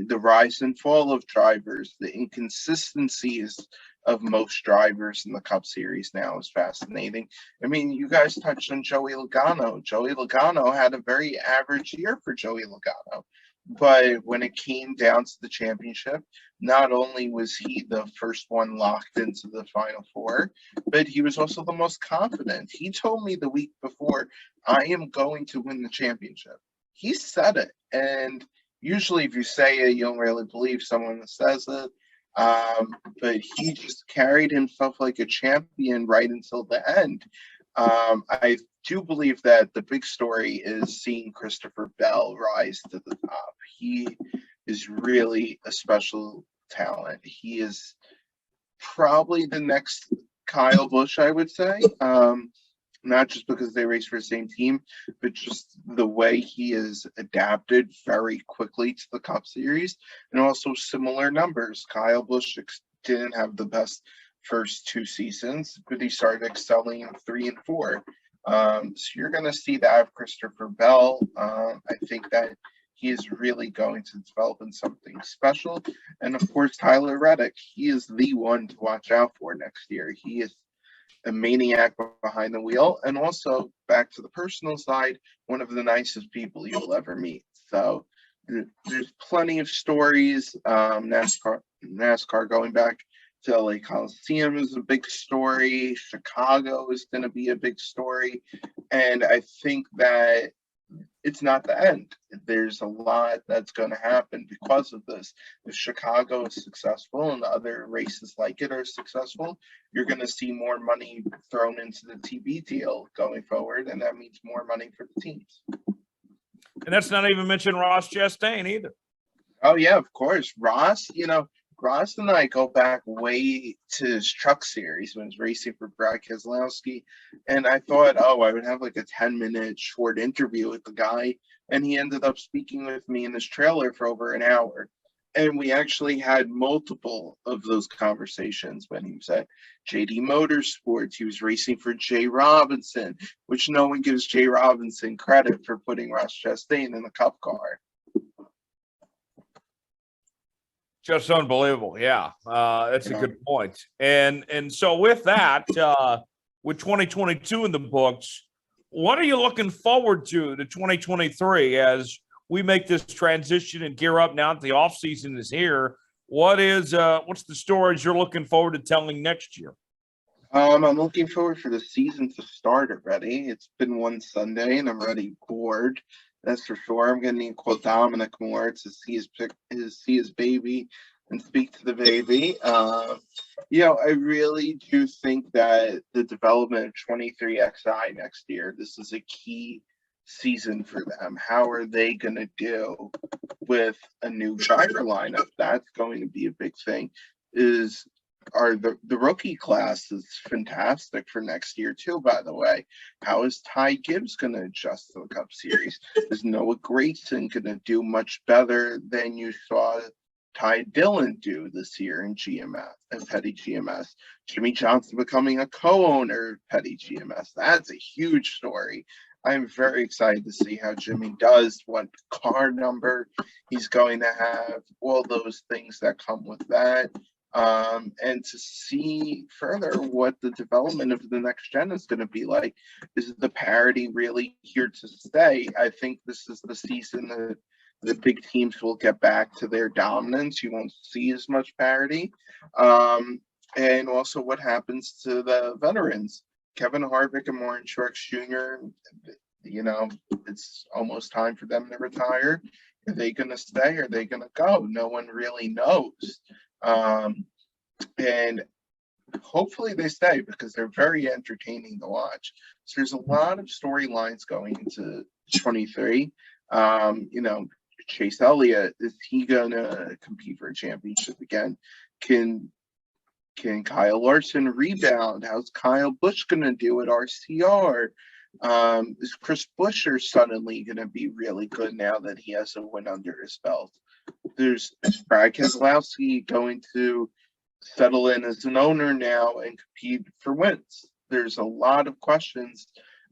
The rise and fall of drivers, the inconsistencies of most drivers in the Cup Series now is fascinating. I mean, you guys touched on Joey Logano. Joey Logano had a very average year for Joey Logano. But when it came down to the championship, not only was he the first one locked into the Final Four, but he was also the most confident. He told me the week before, I am going to win the championship. He said it. And usually if you say it, you don't really believe someone that says it. But he just carried himself like a champion right until the end. I do believe that the big story is seeing Christopher Bell rise to the top. He is really a special talent. He is probably the next Kyle Busch, I would say. Not just because they race for the same team, but just the way he has adapted very quickly to the Cup Series, and also similar numbers. Kyle Busch didn't have the best first 2 seasons, but he started excelling in 3 and 4. So you're going to see that of Christopher Bell. I think that he is really going to develop in something special. And of course, Tyler Reddick, he is the one to watch out for next year. He is a maniac behind the wheel, and also, back to the personal side, one of the nicest people you'll ever meet. So there's plenty of stories. NASCAR going back to LA Coliseum is a big story. Chicago is going to be a big story. And I think that it's not the end. There's a lot that's going to happen because of this. If Chicago is successful and other races like it are successful, you're going to see more money thrown into the TV deal going forward, and that means more money for the teams. And that's not even mentioning Ross Chastain either. Oh, yeah, of course. Ross and I go back way to his truck series when he was racing for Brad Keselowski. And I thought, I would have like a 10-minute short interview with the guy. And he ended up speaking with me in his trailer for over an hour. And we actually had multiple of those conversations when he was at JD Motorsports. He was racing for Jay Robinson, which no one gives Jay Robinson credit for putting Ross Chastain in the Cup car. Just unbelievable. Yeah, that's a good point. And so with that, with 2022 in the books, what are you looking forward to 2023 as we make this transition and gear up now that the off season is here? What's the stories you're looking forward to telling next year? I'm looking forward for the season to start already. It's been one Sunday and I'm already bored. That's for sure. I'm going to need to call Dominic more to see his baby and speak to the baby. I really do think that the development of 23XI next year, this is a key season for them. How are they going to do with a new driver lineup? That's going to be a big thing. The rookie class is fantastic for next year too, by the way. How is Ty Gibbs going to adjust to the Cup Series? Is Noah Gragson going to do much better than you saw Ty Dillon do this year in GMS and Petty GMS? Jimmy Johnson becoming a co-owner of Petty GMS. That's a huge story. I'm very excited to see how Jimmy does, what car number he's going to have, all those things that come with that. And to see further what the development of the next gen is going to be like. Is the parity really here to stay? I think this is the season that the big teams will get back to their dominance. You won't see as much parity. And also what happens to the veterans. Kevin Harvick and Warren Truex Jr., it's almost time for them to retire. Are they going to stay? Are they going to go? No one really knows. And hopefully they stay because they're very entertaining to watch. So there's a lot of storylines going into 23. Chase Elliott, is he gonna compete for a championship again? Can Kyle Larson rebound? How's Kyle Busch gonna do at RCR? Is Chris Buescher suddenly gonna be really good now that he has a win under his belt? There's Brad Keselowski going to settle in as an owner now and compete for wins. There's a lot of questions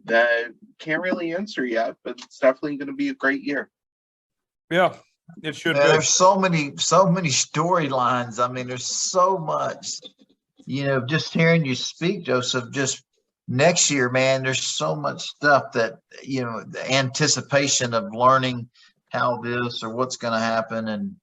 that can't really answer yet, but it's definitely going to be a great year. Yeah, it should be. There's so many storylines. I mean, there's so much, just hearing you speak, Joseph, just next year, man, there's so much stuff that, the anticipation of learning how this or what's going to happen and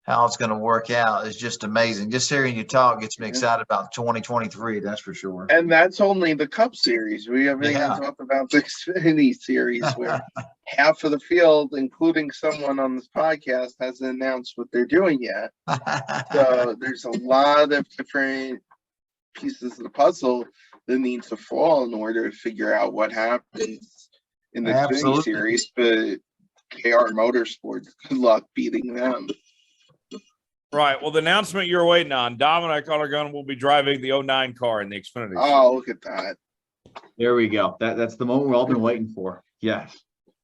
how it's going to work out is just amazing. Just hearing you talk gets me Yeah. excited about 2023. That's for sure. And that's only the Cup Series. We haven't even Yeah. talked about the Xfinity Series, where half of the field, including someone on this podcast, hasn't announced what they're doing yet. So there's a lot of different pieces of the puzzle that needs to fall in order to figure out what happens in the Xfinity Absolutely. Series. But KR Motorsports, good luck beating them. Right. Well, the announcement you're waiting on, Dominic Aragon will be driving the 09 car in the Xfinity. Oh, look at that. There we go. That's the moment we've all been waiting for. Yes.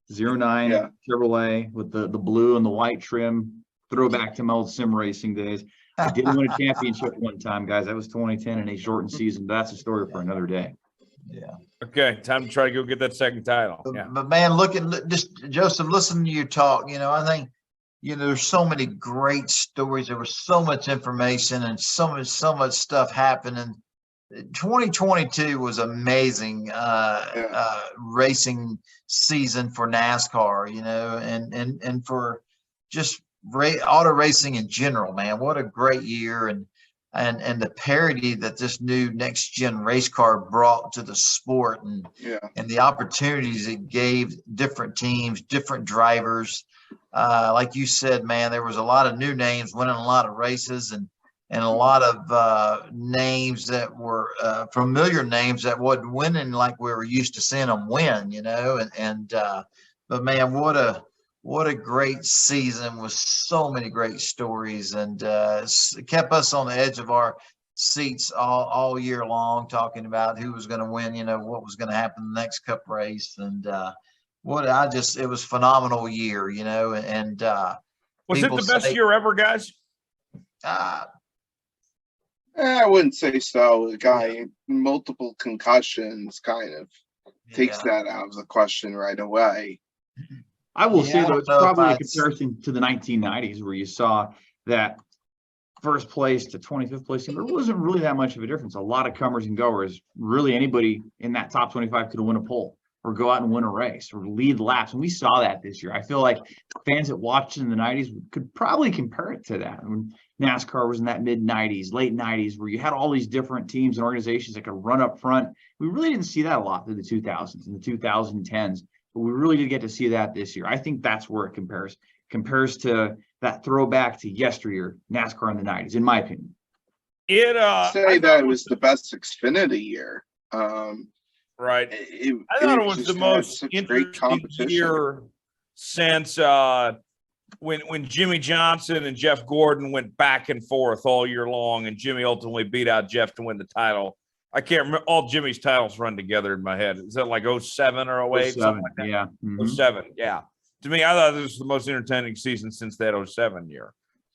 09 Yeah. Chevrolet with the blue and the white trim. Throwback to my old sim racing days. I did win a championship one time, guys. That was 2010 in a shortened season. But that's a story for another day. Yeah. Okay, time to try to go get that second title. Yeah. But man, just Joseph, listen to you talk. I think, there's so many great stories. There was so much information and so much stuff happening. 2022 was amazing racing season for NASCAR, and for just auto racing in general, man. What a great year. And the parity that this new next gen race car brought to the sport and the opportunities it gave different teams, different drivers. Like you said, man, there was a lot of new names winning a lot of races and a lot of names that were familiar names that wasn't winning like we were used to seeing them win, but man, what a great season with so many great stories, and it kept us on the edge of our seats all year long, talking about who was going to win, what was going to happen in the next Cup race. And it was a phenomenal year, and was it the best year ever, guys? I wouldn't say so. The guy, multiple concussions kind of takes that out of the question right away. I will say, though, it's probably a comparison to the 1990s where you saw that first place to 25th place. There wasn't really that much of a difference. A lot of comers and goers. Really, anybody in that top 25 could win a pole or go out and win a race or lead laps. And we saw that this year. I feel like fans that watched in the 90s could probably compare it to that. When NASCAR was in that mid-90s, late 90s, where you had all these different teams and organizations that could run up front. We really didn't see that a lot through the 2000s and the 2010s. But we really did get to see that this year. I think that's where it compares to that throwback to yesteryear NASCAR in the 90s, in my opinion. That was the best Xfinity year. Right. I thought it was the most interesting year since when Jimmy Johnson and Jeff Gordon went back and forth all year long, and Jimmy ultimately beat out Jeff to win the title. I can't remember. All Jimmy's titles run together in my head. Is that like 07 or 08? 07, something like that? Yeah. Mm-hmm. 07, yeah. To me, I thought this was the most entertaining season since that 07 year.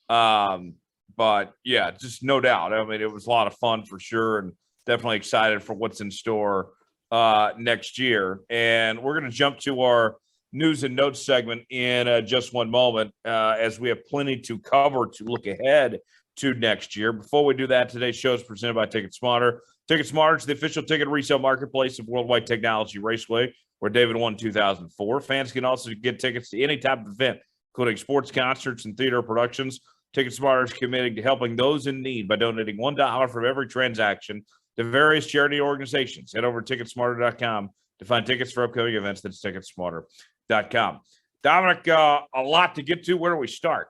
But yeah, just no doubt. I mean, it was a lot of fun for sure, and definitely excited for what's in store next year. And we're going to jump to our news and notes segment in just one moment, as we have plenty to cover to look ahead to next year. Before we do that, today's show is presented by TicketSmarter. TicketSmarter is the official ticket resale marketplace of Worldwide Technology Raceway, where David won 2004. Fans can also get tickets to any type of event, including sports, concerts, and theater productions. TicketSmarter is committed to helping those in need by donating $1 from every transaction to various charity organizations. Head over to TicketSmarter.com to find tickets for upcoming events. That's TicketSmarter.com. Dominic, a lot to get to. Where do we start?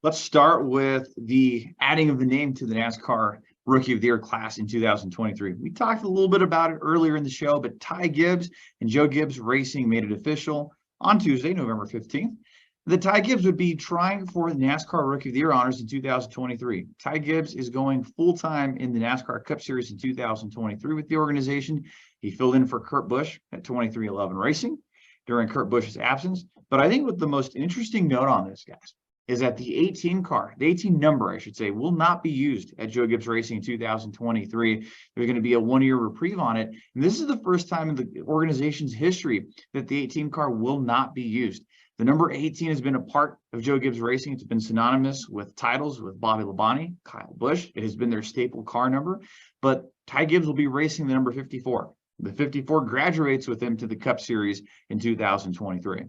Let's start with the adding of the name to the NASCAR Rookie of the Year class in 2023. We talked a little bit about it earlier in the show, but Ty Gibbs and Joe Gibbs Racing made it official on Tuesday, November 15th. That Ty Gibbs would be trying for the NASCAR Rookie of the Year honors in 2023. Ty Gibbs is going full-time in the NASCAR Cup Series in 2023 with the organization. He filled in for Kurt Busch at 2311 Racing during Kurt Busch's absence. But I think what the most interesting note on this, guys, is that the 18 car, the 18 number, I should say, will not be used at Joe Gibbs Racing in 2023. There's going to be a one-year reprieve on it. And this is the first time in the organization's history that the 18 car will not be used. The number 18 has been a part of Joe Gibbs Racing. It's been synonymous with titles with Bobby Labonte, Kyle Busch. It has been their staple car number. But Ty Gibbs will be racing the number 54. The 54 graduates with him to the Cup Series in 2023.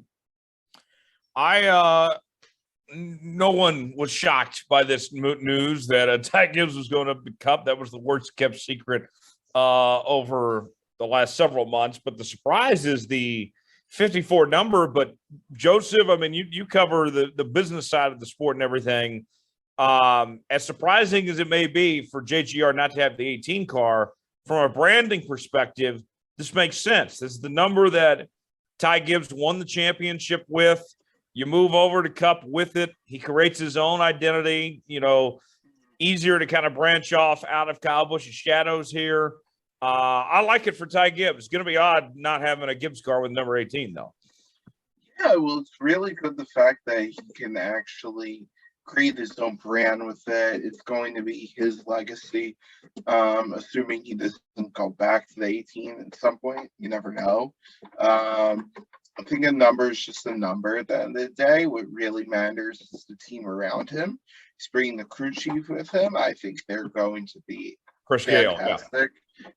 no one was shocked by this news that Ty Gibbs was going to the Cup. That was the worst kept secret over the last several months. But the surprise is the 54 number. But Joseph, I mean, you cover the business side of the sport and everything. As surprising as it may be for JGR not to have the 18 car, from a branding perspective, this makes sense. This is the number that Ty Gibbs won the championship with. You move over to Cup with it. He creates his own identity, easier to kind of branch off out of Kyle Busch's shadows here. I like it for Ty Gibbs. It's going to be odd not having a Gibbs car with number 18, though. Yeah, well, it's really good the fact that he can actually create his own brand with it. It's going to be his legacy, assuming he doesn't go back to the 18 at some point. You never know. I think a number is just a number at the end of the day. What really matters is the team around him. He's bringing the crew chief with him. I think they're going to be Chris Gale, fantastic.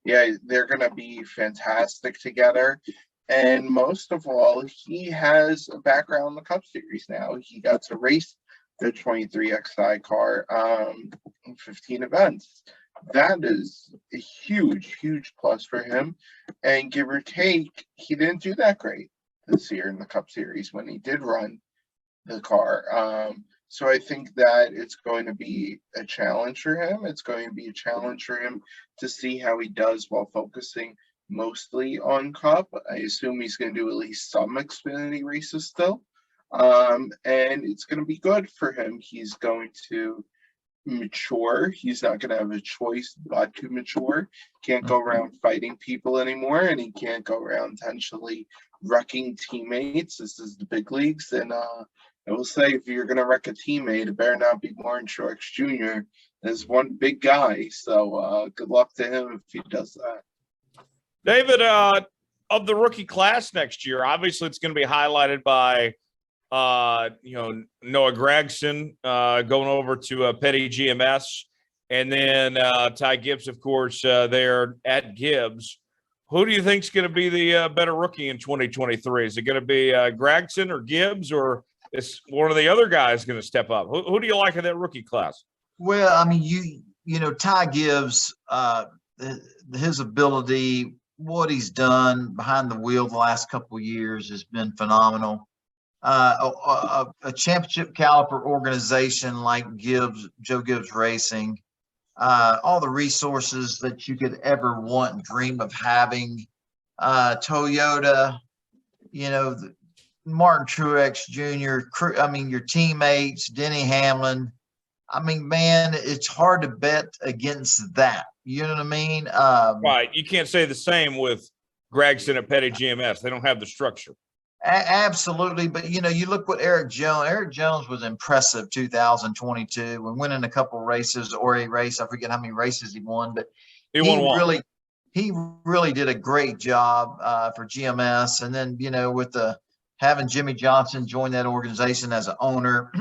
Yeah, they're going to be fantastic together. And most of all, he has a background in the Cup Series now. He got to race the 23XI car in 15 events. That is a huge, huge plus for him. And give or take, he didn't do that great this year in the Cup Series when he did run the car. So I think that it's going to be a challenge for him. It's going to be a challenge for him to see how he does while focusing mostly on Cup. I assume he's going to do at least some Xfinity races still. And it's going to be good for him. He's going to mature. He's not going to have a choice but to mature. Can't go around fighting people anymore, and he can't go around intentionally wrecking teammates. This is the big leagues, and I will say, if you're going to wreck a teammate, it better not be Martin Truex Jr. There's one big guy, so good luck to him if he does that. David, of the rookie class next year, obviously it's going to be highlighted by Noah Gragson going over to Petty GMS, and then Ty Gibbs, of course, there at Gibbs. Who do you think is going to be the better rookie in 2023? Is it going to be Gragson or Gibbs, or is one of the other guys going to step up? Who do you like in that rookie class? Well, I mean, Ty Gibbs, his ability, what he's done behind the wheel the last couple of years has been phenomenal. A championship caliber organization like Joe Gibbs Racing, all the resources that you could ever want and dream of having, Toyota, Martin Truex Jr., your teammates, Denny Hamlin. I mean, man, it's hard to bet against that. You know what I mean? Right. You can't say the same with Gragson at Petty GMS. They don't have the structure. Absolutely. But, you look what Eric Jones was impressive 2022 when winning a couple of races or a race. I forget how many races he won, but he really did a great job for GMS. And then, with having Jimmy Johnson join that organization as an owner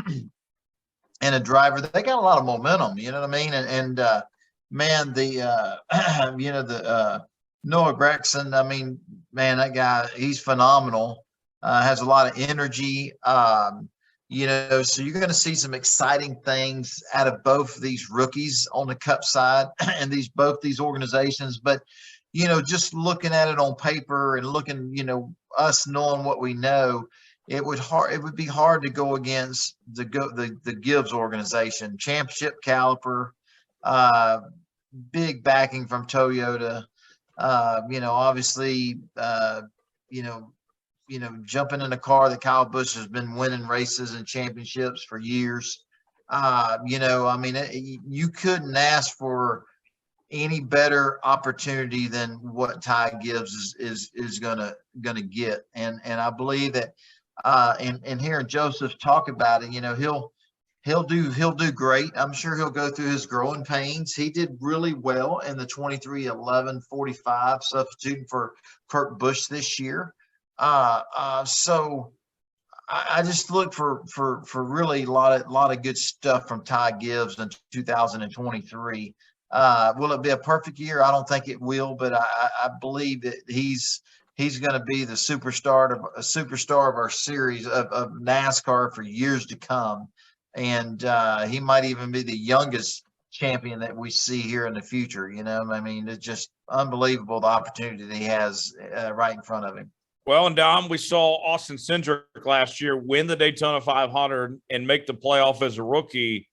and a driver, they got a lot of momentum, you know what I mean? And man, Noah Gragson, I mean, man, that guy, he's phenomenal. Has a lot of energy, so you're going to see some exciting things out of both these rookies on the Cup side and both these organizations. But, just looking at it on paper and looking, us knowing what we know, it would be hard to go against the Gibbs organization, championship caliber, big backing from Toyota, obviously, jumping in a car that Kyle Busch has been winning races and championships for years. You couldn't ask for any better opportunity than what Ty Gibbs is gonna get. And I believe that and hearing Joseph talk about it, he'll do great. I'm sure he'll go through his growing pains. He did really well in the 23-11-45 substituting for Kurt Busch this year. So I just look for really a lot of good stuff from Ty Gibbs in 2023. Will it be a perfect year? I don't think it will, but I believe that he's going to be the superstar of our series of NASCAR for years to come. and he might even be the youngest champion that we see here in the future. I mean, it's just unbelievable the opportunity that he has right in front of him. Well, and Dom, we saw Austin Cindric last year win the Daytona 500 and make the playoff as a rookie.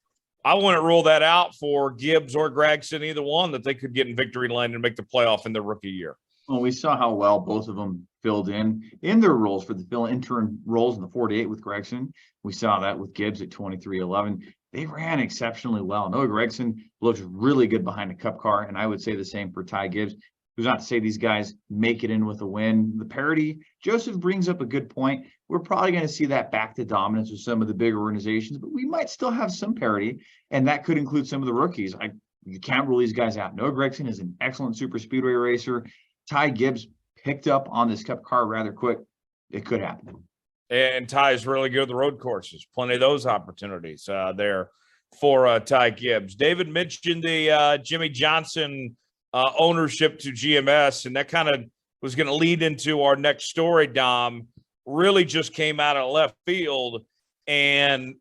I wouldn't rule that out for Gibbs or Gregson, either one, that they could get in victory lane and make the playoff in their rookie year. Well, we saw how well both of them filled in their roles for the interim roles in the 48 with Gregson. We saw that with Gibbs at 23:11. They ran exceptionally well. Noah Gregson looks really good behind a cup car, and I would say the same for Ty Gibbs. Who's not to say these guys make it in with a win. The parity, Joseph brings up a good point. We're probably going to see that back to dominance with some of the bigger organizations, but we might still have some parity, and that could include some of the rookies. You can't rule these guys out. Noah Gregson is an excellent super speedway racer. Ty Gibbs picked up on this cup car rather quick. It could happen. And Ty is really good at the road courses. Plenty of those opportunities there for Ty Gibbs. David mentioned the Jimmy Johnson ownership to GMS, and that kind of was going to lead into our next story, Dom. Really just came out of left field, and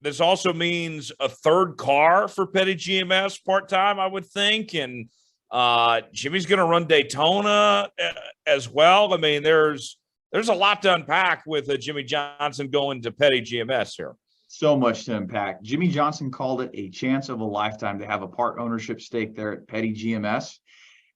this also means a third car for Petty GMS part-time, I would think, and Jimmy's going to run Daytona as well. I mean, there's a lot to unpack with Jimmy Johnson going to Petty GMS here. So much to unpack. Jimmy Johnson called it a chance of a lifetime to have a part ownership stake there at Petty GMS.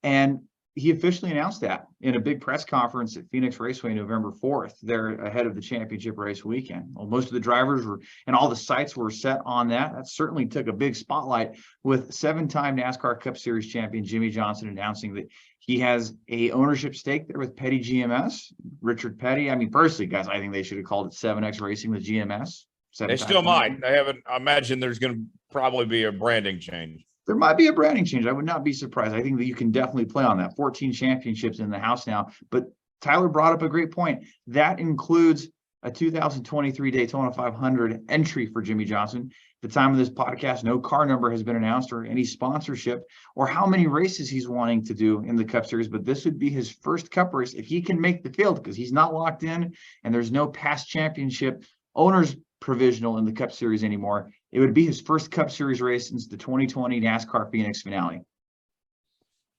And he officially announced that in a big press conference at Phoenix Raceway November 4th, there ahead of the championship race weekend. Well, most of the drivers and all the sights were set on that. That certainly took a big spotlight with 7-time NASCAR Cup Series champion Jimmy Johnson announcing that he has a ownership stake there with Petty GMS. Richard Petty, I mean, personally, guys, I think they should have called it 7X Racing with GMS. They still might. I imagine there's going to probably be a branding change. There might be a branding change. I would not be surprised. I think that you can definitely play on that. 14 championships in the house now. But Tyler brought up a great point. That includes a 2023 Daytona 500 entry for Jimmy Johnson. At the time of this podcast, no car number has been announced or any sponsorship or how many races he's wanting to do in the Cup Series. But this would be his first Cup race if he can make the field, because he's not locked in and there's no past championship owners provisional in the Cup Series anymore. It would be his first Cup Series race since the 2020 NASCAR Phoenix finale.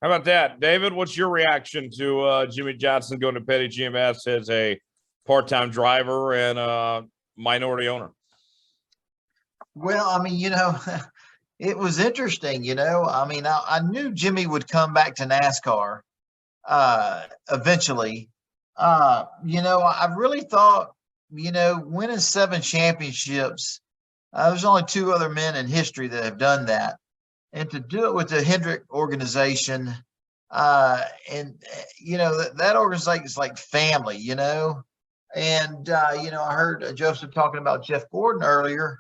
How about that, David? What's your reaction to Jimmy Johnson going to Petty GMS as a part-time driver and a minority owner? Well, I mean, it was interesting. I mean, I knew Jimmy would come back to NASCAR eventually. I really thought, winning 7 championships, there's only 2 other men in history that have done that. And to do it with the Hendrick organization, that organization is like family, And, I heard Joseph talking about Jeff Gordon earlier.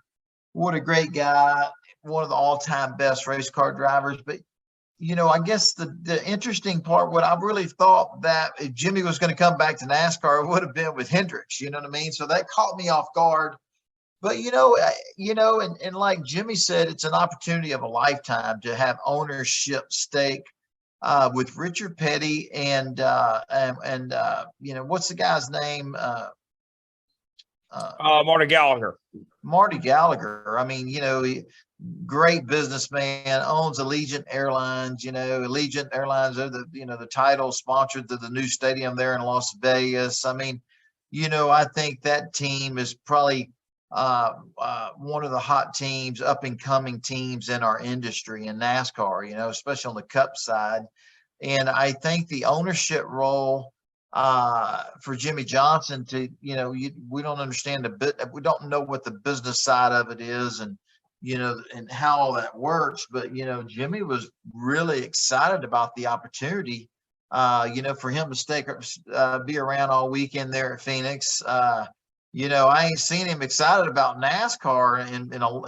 What a great guy, one of the all-time best race car drivers. But, I guess the interesting part, what I really thought that if Jimmy was going to come back to NASCAR, it would have been with Hendricks, you know what I mean? So that caught me off guard. But, and like Jimmy said, it's an opportunity of a lifetime to have ownership stake with Richard Petty and what's the guy's name? Marty Gallagher. Marty Gallagher. I mean, great businessman, owns Allegiant Airlines. Allegiant Airlines are the title sponsor to the new stadium there in Las Vegas. I mean, I think that team is probably one of the hot teams, up and coming teams in our industry in NASCAR, especially on the Cup side. And I think the ownership role for Jimmy Johnson we don't understand we don't know what the business side of it is and how all that works. But, Jimmy was really excited about the opportunity, for him to be around all weekend there at Phoenix. I ain't seen him excited about NASCAR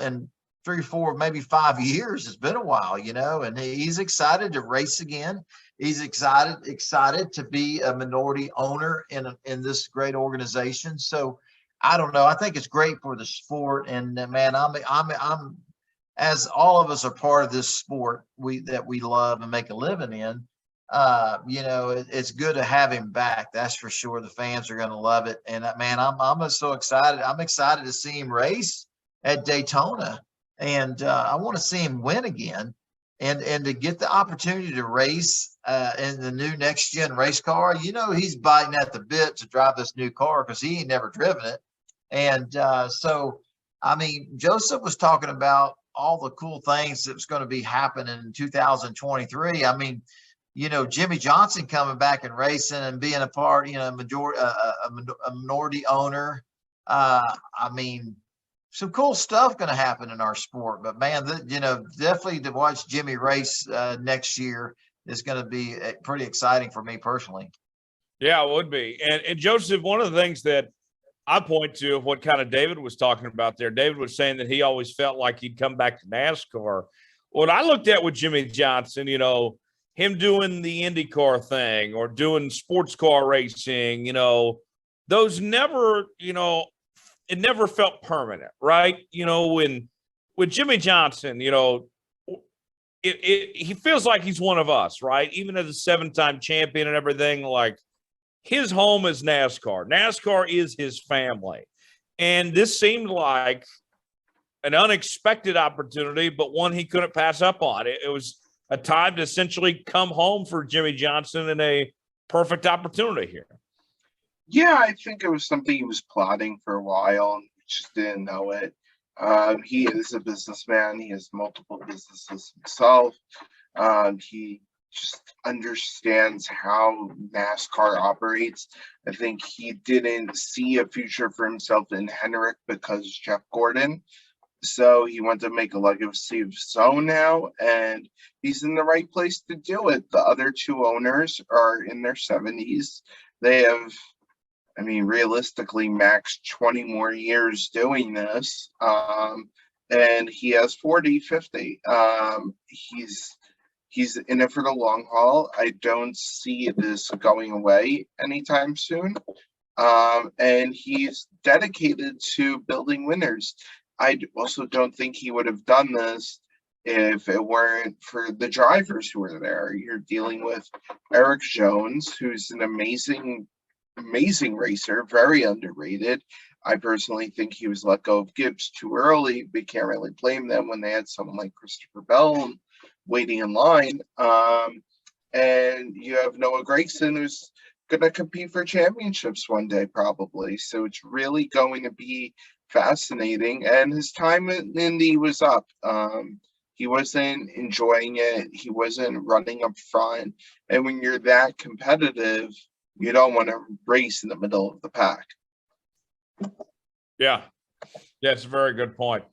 in 3, 4, maybe 5 years. It's been a while, and he's excited to race again. He's excited to be a minority owner in this great organization. So I don't know. I think it's great for the sport. And man, I'm as all of us are part of this sport that we love and make a living in. It's good to have him back. That's for sure. The fans are going to love it. And man, I'm so excited. I'm excited to see him race. at Daytona. And I want to see him win again. And to get the opportunity to race in the new next gen race car, he's biting at the bit to drive this new car because he ain't never driven it. And so, I mean, Joseph was talking about all the cool things that's going to be happening in 2023. I mean, Jimmy Johnson coming back and racing and being a part, a minority owner. I mean, some cool stuff going to happen in our sport. But man, definitely to watch Jimmy race next year is going to be pretty exciting for me personally. Yeah, it would be. And Joseph, one of the things that I point to of what kind of David was talking about there, David was saying that he always felt like he'd come back to NASCAR. What I looked at with Jimmy Johnson, him doing the IndyCar thing or doing sports car racing, those never, it never felt permanent, right? With Jimmy Johnson, he feels like he's one of us, right? Even as a 7-time champion and everything, like his home is NASCAR. NASCAR is his family. And this seemed like an unexpected opportunity, but one he couldn't pass up on. It was a time to essentially come home for Jimmy Johnson and a perfect opportunity here. Yeah, I think it was something he was plotting for a while and just didn't know it. He is a businessman. He has multiple businesses himself. He just understands how NASCAR operates. I think he didn't see a future for himself in Hendrick because Jeff Gordon. So he wanted to make a legacy of his own now, and he's in the right place to do it. The other two owners are in their 70s. They have, realistically, max 20 more years doing this. And he has 40, 50. He's in it for the long haul. I don't see this going away anytime soon. And he's dedicated to building winners. I also don't think he would have done this if it weren't for the drivers who were there. You're dealing with Eric Jones, who's an amazing racer, very underrated. I personally think he was let go of Gibbs too early. We can't really blame them when they had someone like Christopher Bell waiting in line. And you have Noah Gragson, who's going to compete for championships one day, probably. So it's really going to be fascinating. And his time in Indy was up. He wasn't enjoying it. He wasn't running up front. And when you're that competitive, you don't want to race in the middle of the pack. Yeah, it's a very good point.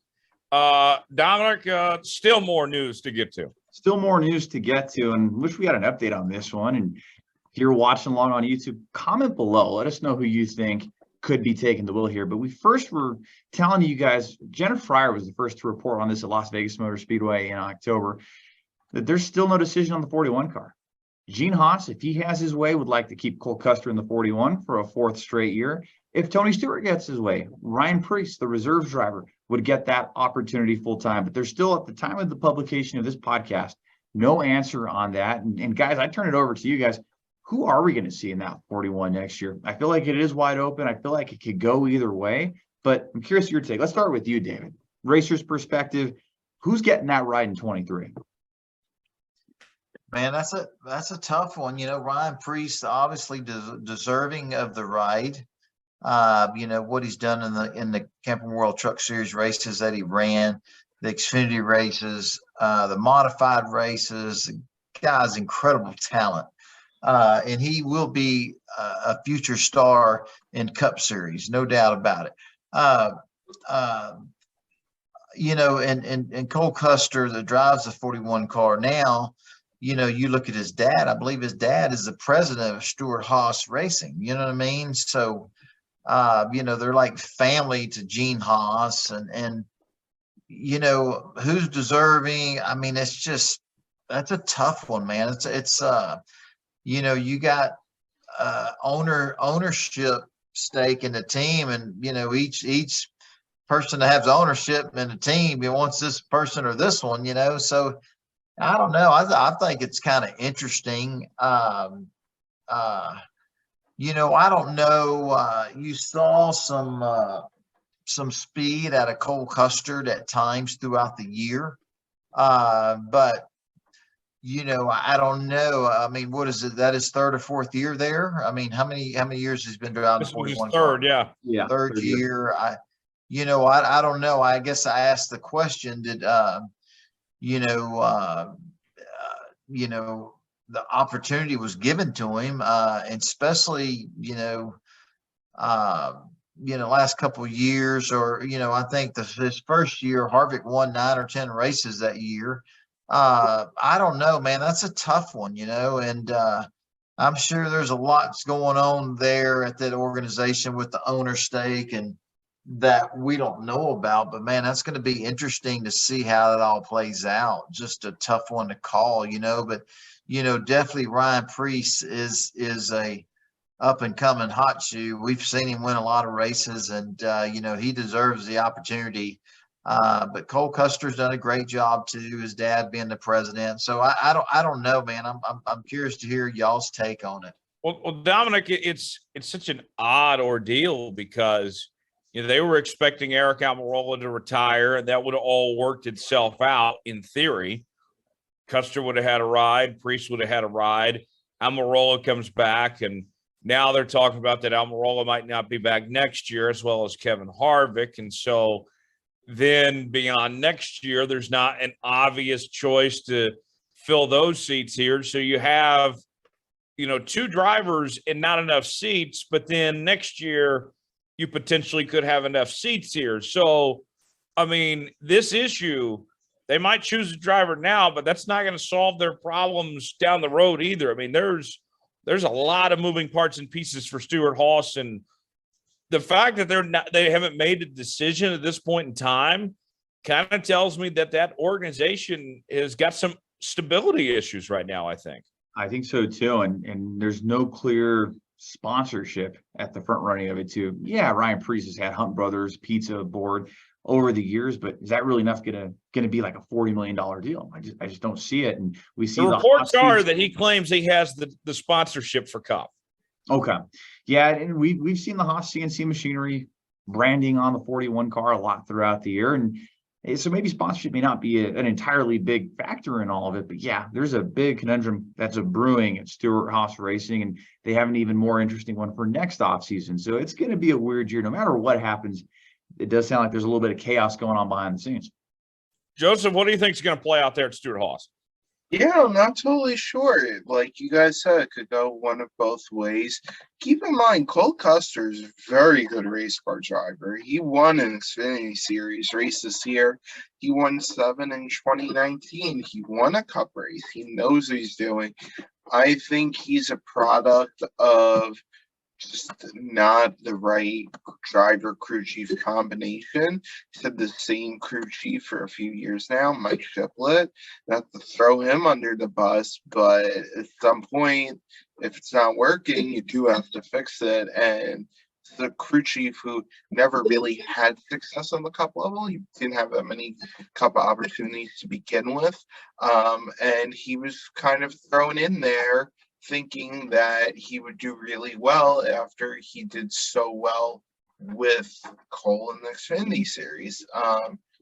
Dominic, still more news to get to. Still more news to get to, and wish we had an update on this one. And if you're watching along on YouTube, comment below. Let us know who you think could be taking the wheel here. But we first were telling you guys, Jennifer Fryer was the first to report on this at Las Vegas Motor Speedway in October, that there's still no decision on the 41 car. Gene Haas, if he has his way, would like to keep Cole Custer in the 41 for a 4th straight year. If Tony Stewart gets his way, Ryan Preece, the reserves driver, would get that opportunity full time. But there's still, at the time of the publication of this podcast, no answer on that. And guys, I turn it over to you guys. Who are we going to see in that 41 next year? I feel like it is wide open. I feel like it could go either way, but I'm curious your take. Let's start with you, David. Racer's perspective, who's getting that ride in 23? Man, that's a tough one. Ryan Preece, obviously deserving of the ride. What he's done in the Camping World Truck Series races that he ran, the Xfinity races, the modified races. The guy's incredible talent. And he will be a future star in Cup Series, no doubt about it. And Cole Custer that drives the 41 car now, you look at his dad. I believe his dad is the president of Stewart Haas Racing. You know what I mean? So, they're like family to Gene Haas, and who's deserving. I mean, that's a tough one, man. It's you got ownership stake in the team, and each person that has ownership in the team, he wants this person or this one, so I don't know. I think it's kind of interesting. I don't know. You saw some some speed out of Cole Custard at times throughout the year. But I don't know. I mean, what is it? That is third or fourth year there. I mean, how many years has he been driving This was his 41 third, car? yeah. Third year. I don't know. I guess I asked the question, did the opportunity was given to him, and especially, last couple of years, or, I think his first year, Harvick won 9 or 10 races that year. I don't know, man, that's a tough one, and, I'm sure there's a lot going on there at that organization with the owner stake and that we don't know about, but man, that's going to be interesting to see how it all plays out. Just a tough one to call, but definitely Ryan Preece is a up and coming hot shoe. We've seen him win a lot of races, and he deserves the opportunity. But Cole Custer's done a great job too, his dad being the president. So I don't know, man. I'm curious to hear y'all's take on it. Well, Dominic, it's such an odd ordeal because they were expecting Eric Almirola to retire, and that would have all worked itself out in theory. Custer would have had a ride, Preece would have had a ride. Almirola comes back, and now they're talking about that Almirola might not be back next year, as well as Kevin Harvick. And so then beyond next year, there's not an obvious choice to fill those seats here. So you have, 2 drivers and not enough seats, but then next year you potentially could have enough seats here. So, I mean, this issue, they might choose a driver now, but that's not going to solve their problems down the road either. I mean, there's a lot of moving parts and pieces for Stewart-Haas, and the fact that they haven't made a decision at this point in time kind of tells me that organization has got some stability issues right now, I think. I think so too. And there's no clear sponsorship at the front running of it too. Yeah, Ryan Preece has had Hunt Brothers Pizza board over the years, but is that really enough going to be like a $40 million deal? I just don't see it. And we see the reports are that he claims he has the sponsorship for Cup. Okay. Yeah, and we've seen the Haas CNC machinery branding on the 41 car a lot throughout the year. And so maybe sponsorship may not be an entirely big factor in all of it, but yeah, there's a big conundrum that's brewing at Stewart-Haas Racing, and they have an even more interesting one for next offseason. So it's going to be a weird year. No matter what happens, it does sound like there's a little bit of chaos going on behind the scenes. Joseph, what do you think is going to play out there at Stewart-Haas? Yeah, I'm not totally sure. Like you guys said, it could go one of both ways. Keep in mind, Cole Custer's a very good race car driver. He won an Xfinity Series race this year. He won 7 in 2019. He won a Cup race. He knows what he's doing. I think he's a product of just not the right driver crew chief combination. He's had the same crew chief for a few years now, Mike Shiplett. Not to throw him under the bus, but at some point, if it's not working, you do have to fix it. And the crew chief who never really had success on the Cup level, he didn't have that many Cup opportunities to begin with. And he was kind of thrown in there thinking that he would do really well after he did so well with Cole in the Xfinity Series,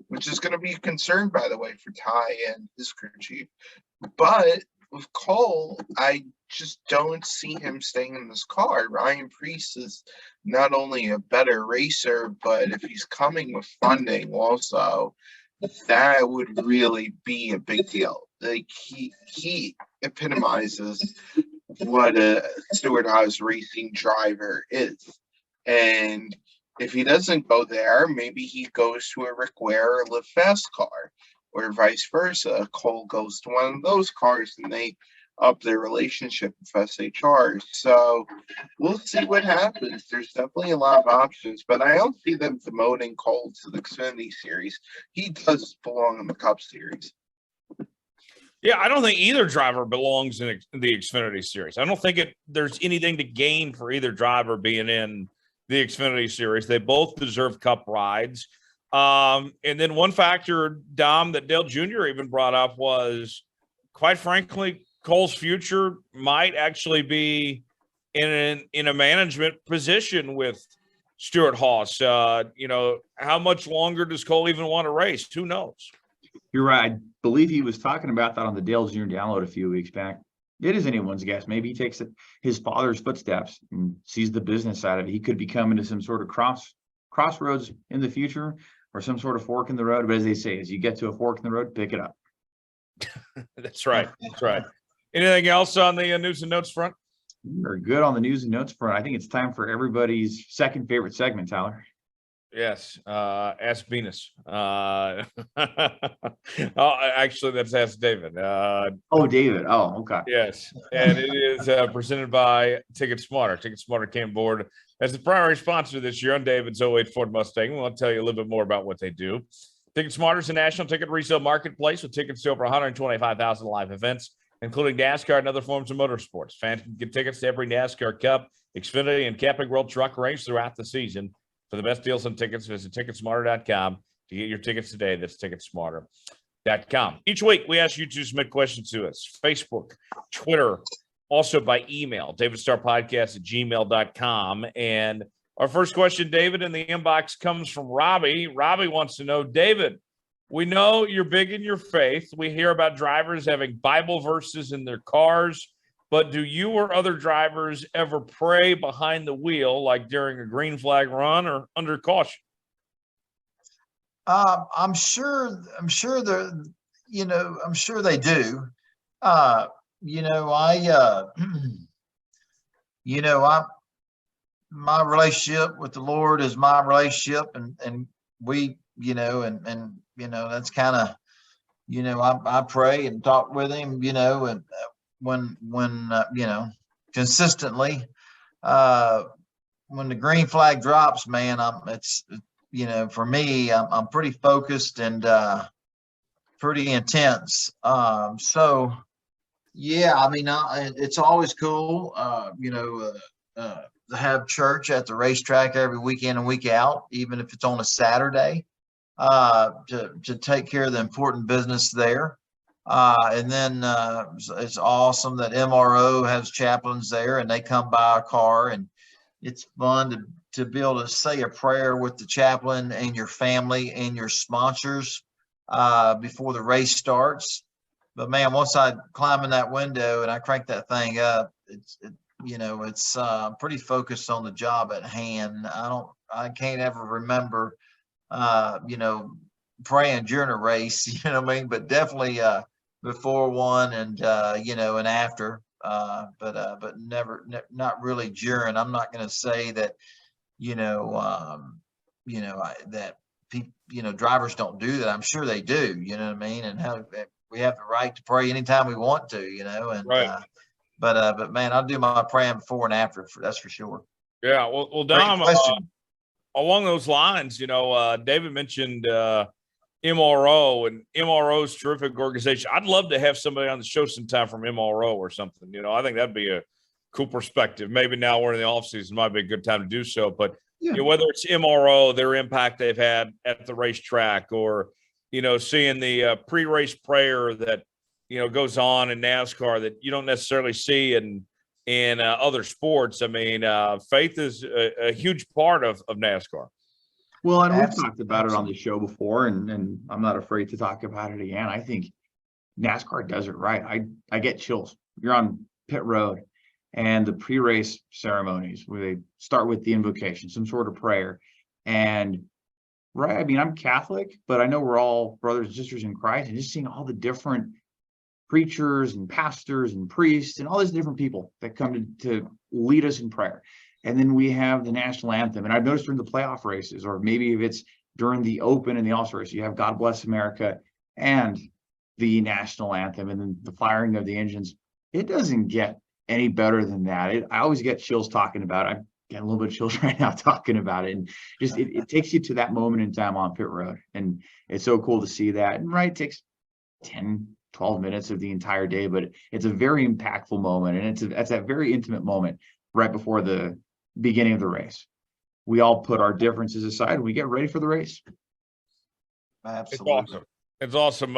which is going to be a concern, by the way, for Ty and his crew chief. But with Cole, I just don't see him staying in this car. Ryan Preece is not only a better racer, but if he's coming with funding also, that would really be a big deal. Like he epitomizes what a Stewart-Haas racing driver is. And if he doesn't go there, maybe he goes to a Rick Ware or Live Fast car, or vice versa. Cole goes to one of those cars and they up their relationship with SHR. So we'll see what happens. There's definitely a lot of options, but I don't see them demoting Cole to the Xfinity Series. He does belong in the Cup Series. Yeah, I don't think either driver belongs in the Xfinity Series. I don't think there's anything to gain for either driver being in the Xfinity Series. They both deserve Cup rides. And then one factor, Dom, that Dale Jr. even brought up was, quite frankly, Cole's future might actually be in a management position with Stuart Haas. How much longer does Cole even want to race? Who knows? You're right. I believe he was talking about that on the Dale Jr. download a few weeks back. It is anyone's guess. Maybe he takes his father's footsteps and sees the business side of it. He could be coming to some sort of crossroads in the future, or some sort of fork in the road. But as they say, as you get to a fork in the road, pick it up. That's right. That's right. Anything else on the news and notes front? We're good on the news and notes front. I think it's time for everybody's second favorite segment, Tyler. Yes. Ask Venus. Actually, that's Ask David. David. Oh, okay. Yes. And it is presented by TicketSmarter. TicketSmarter came aboard as the primary sponsor this year on David's 08 Ford Mustang. We want to tell you a little bit more about what they do. TicketSmarter is a national ticket resale marketplace with tickets to over 125,000 live events, including NASCAR and other forms of motorsports. Fans can get tickets to every NASCAR Cup, Xfinity, and Camping World Truck race throughout the season. For the best deals on tickets, visit TicketSmarter.com to get your tickets today. That's TicketSmarter.com. Each week, we ask you to submit questions to us. Facebook, Twitter, also by email, davidstarpodcast@gmail.com. And our first question, David, in the inbox comes from Robbie. Robbie wants to know, David, we know you're big in your faith. We hear about drivers having Bible verses in their cars, but do you or other drivers ever pray behind the wheel, like during a green flag run or under caution? I'm sure they do. My relationship with the Lord is my relationship, and we, that's kind of, I pray and talk with him, and when consistently, when the green flag drops, man, for me, I'm pretty focused and pretty intense. So yeah, it's always cool, to have church at the racetrack every weekend and week out, even if it's on a Saturday, to take care of the important business there. And then it's awesome that MRO has chaplains there, and they come by our car, and it's fun to be able to say a prayer with the chaplain and your family and your sponsors before the race starts. But man, once I climb in that window and I crank that thing up, it's pretty focused on the job at hand. I can't ever remember, praying during a race, but definitely before one and and after, but never, not really during. I'm not going to say that, that people, drivers don't do that. I'm sure they do, and we have the right to pray anytime we want to, and right. But man, I'll do my praying before and after, that's for sure. Yeah. Well, Dom, along those lines, David mentioned MRO, and MRO is a terrific organization. I'd love to have somebody on the show sometime from MRO or something. I think that'd be a cool perspective. Maybe now we're in the off season, might be a good time to do so. But whether it's MRO, their impact they've had at the racetrack, or seeing the pre-race prayer that goes on in NASCAR that you don't necessarily see in other sports. Faith is a huge part of NASCAR. Well, and we've talked about it on the show before, and I'm not afraid to talk about it again. I think NASCAR does it right. I get chills. You're on pit road, and the pre-race ceremonies where they start with the invocation, some sort of prayer. And right, I'm Catholic, but I know we're all brothers and sisters in Christ, and just seeing all the different preachers and pastors and priests and all these different people that come to lead us in prayer. And then we have the national anthem. And I've noticed during the playoff races, or maybe if it's during the Open and the All-Star race, you have God Bless America and the national anthem, and then the firing of the engines. It doesn't get any better than that. I always get chills talking about it. I'm getting a little bit of chills right now talking about it. And just it takes you to that moment in time on pit road. And it's so cool to see that. And it takes 10, 12 minutes of the entire day, but it's a very impactful moment. And it's that very intimate moment right before the beginning of the race. We all put our differences aside and we get ready for the race. Absolutely. It's awesome.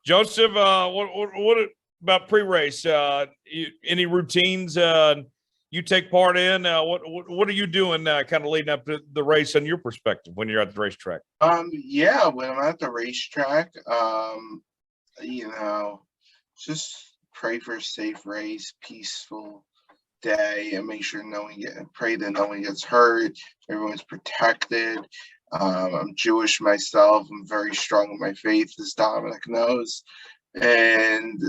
Joseph, what about pre-race? Any routines you take part in? What are you doing kind of leading up to the race on your perspective when you're at the racetrack? Yeah, when I'm at the racetrack, just pray for a safe race, peaceful day, and make sure pray that no one gets hurt, everyone's protected. I'm Jewish myself. I'm very strong in my faith, as Dominic knows. And,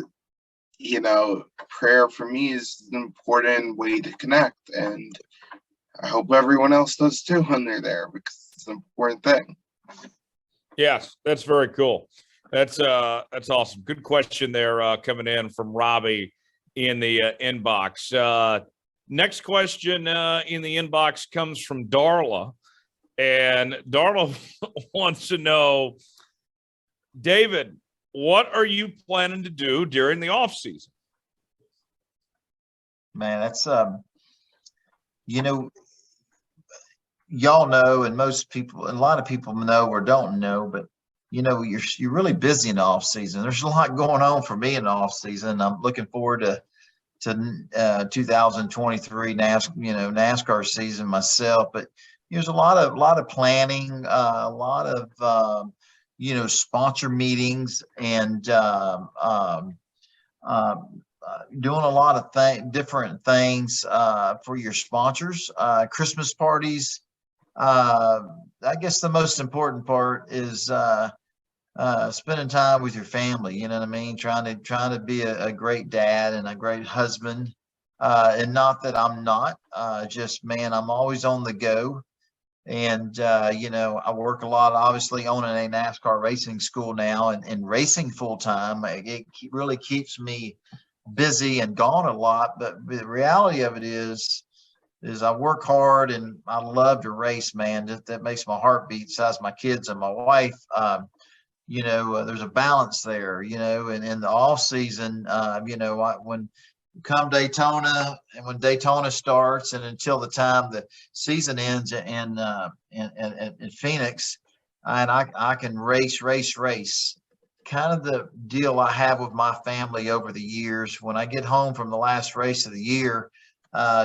prayer for me is an important way to connect. And I hope everyone else does too when they're there, because it's an important thing. Yes, that's very cool. That's awesome. Good question there coming in from Robbie in the inbox. Next question in the inbox comes from Darla. And Darla wants to know, David, what are you planning to do during the off season? Man, that's y'all know, and most people, and a lot of people know or don't know, but you're really busy in the off season. There's a lot going on for me in the off season. I'm looking forward to 2023 NASCAR season myself, but there's a lot of planning, a lot of sponsor meetings, and doing a lot of different things for your sponsors, Christmas parties. I guess the most important part is spending time with your family. You know what I mean? Trying to be a great dad and a great husband. And not that I'm not, just, man, I'm always on the go. And, I work a lot, obviously, owning a NASCAR racing school now, and racing full time. It really keeps me busy and gone a lot. But the reality of it is I work hard and I love to race, man. That makes my heart beat, besides my kids and my wife. There's a balance there, and in the off season, when come Daytona, and when Daytona starts and until the time the season ends in Phoenix, and I can race. Kind of the deal I have with my family over the years. When I get home from the last race of the year,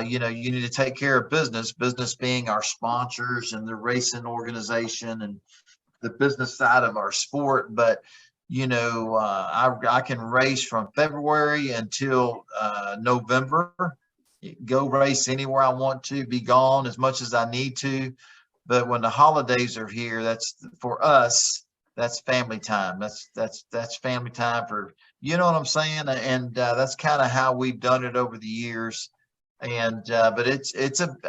you need to take care of business being our sponsors and the racing organization and the business side of our sport. But I can race from February until November, go race anywhere I want to, be gone as much as I need to. But when the holidays are here, that's for us, that's family time. That's family time for, you know what I'm saying? And that's kind of how we've done it over the years. And but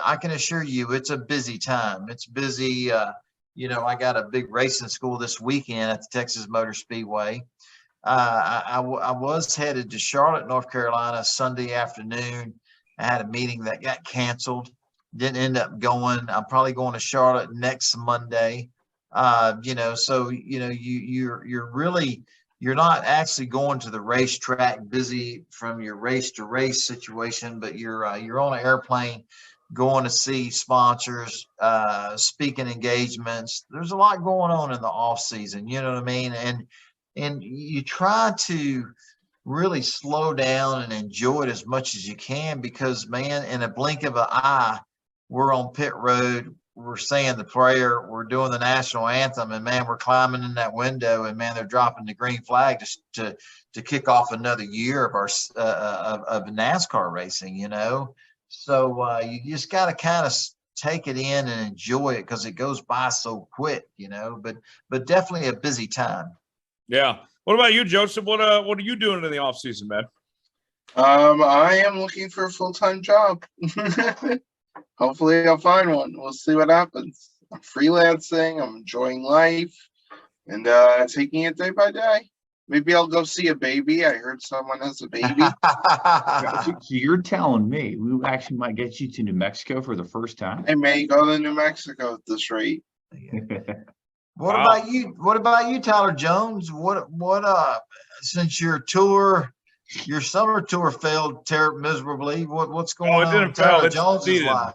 I can assure you, it's a busy time. It's busy. I got a big racing school this weekend at the Texas Motor Speedway. I was headed to Charlotte, North Carolina, Sunday afternoon. I had a meeting that got canceled. Didn't end up going. I'm probably going to Charlotte next Monday. You're not actually going to the racetrack busy from your race to race situation, but you're on an airplane going to see sponsors, speaking engagements. There's a lot going on in the off season, you know what I mean? And you try to really slow down and enjoy it as much as you can, because, man, in a blink of an eye, we're on pit road, we're saying the prayer, we're doing the national anthem, and, man, we're climbing in that window, and, man, they're dropping the green flag to kick off another year of our of NASCAR racing, So you just got to kind of take it in and enjoy it, because it goes by so quick, but definitely a busy time. Yeah. What about you, Joseph? What are you doing in the off season, man? I am looking for a full-time job. Hopefully I'll find one. We'll see what happens. I'm freelancing. I'm enjoying life and taking it day by day. Maybe I'll go see a baby. I heard someone has a baby. So you're telling me we actually might get you to New Mexico for the first time? I may go to New Mexico at this rate. What about you? What about you, Tyler Jones? What since your summer tour failed miserably, what's going on in Tyler Jones's life?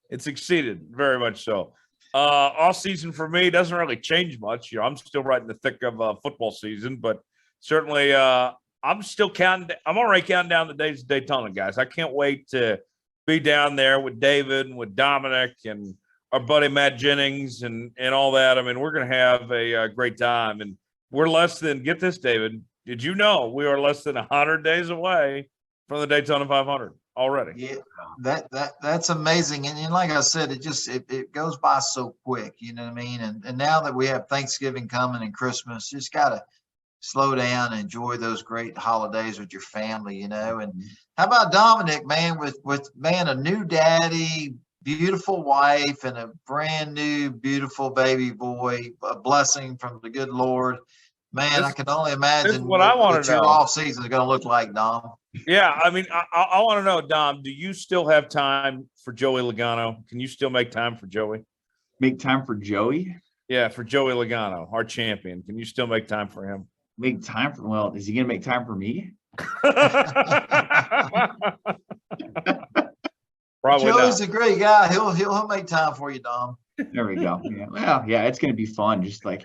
It succeeded very much so. Off season for me doesn't really change much. I'm still right in the thick of football season, but certainly I'm still counting. I'm already counting down the days of Daytona, guys. I can't wait to be down there with David and with Dominic and our buddy Matt Jennings and all that. I mean, we're going to have a great time. And we're less than, get this, David, did you know we are less than 100 days away from the Daytona 500 already? Yeah, that's amazing. And like I said, it goes by so quick, you know what I mean? And now that we have Thanksgiving coming and Christmas, just got to slow down and enjoy those great holidays with your family, you know. And how about Dominic, man, with man, a new daddy, beautiful wife, and a brand new beautiful baby boy, a blessing from the good Lord. Man, I can only imagine what I want to know. Your off season is going to look like, Dom. Yeah, I mean, I want to know, Dom, do you still have time for Joey Logano? Can you still make time for Joey? Make time for Joey? Yeah, for Joey Logano, our champion. Can you still make time for him? Make time for, well, is he going to make time for me? Probably Joey's not. a great guy. He'll make time for you, Dom. There we go. Yeah. Well, yeah, it's going to be fun. Just like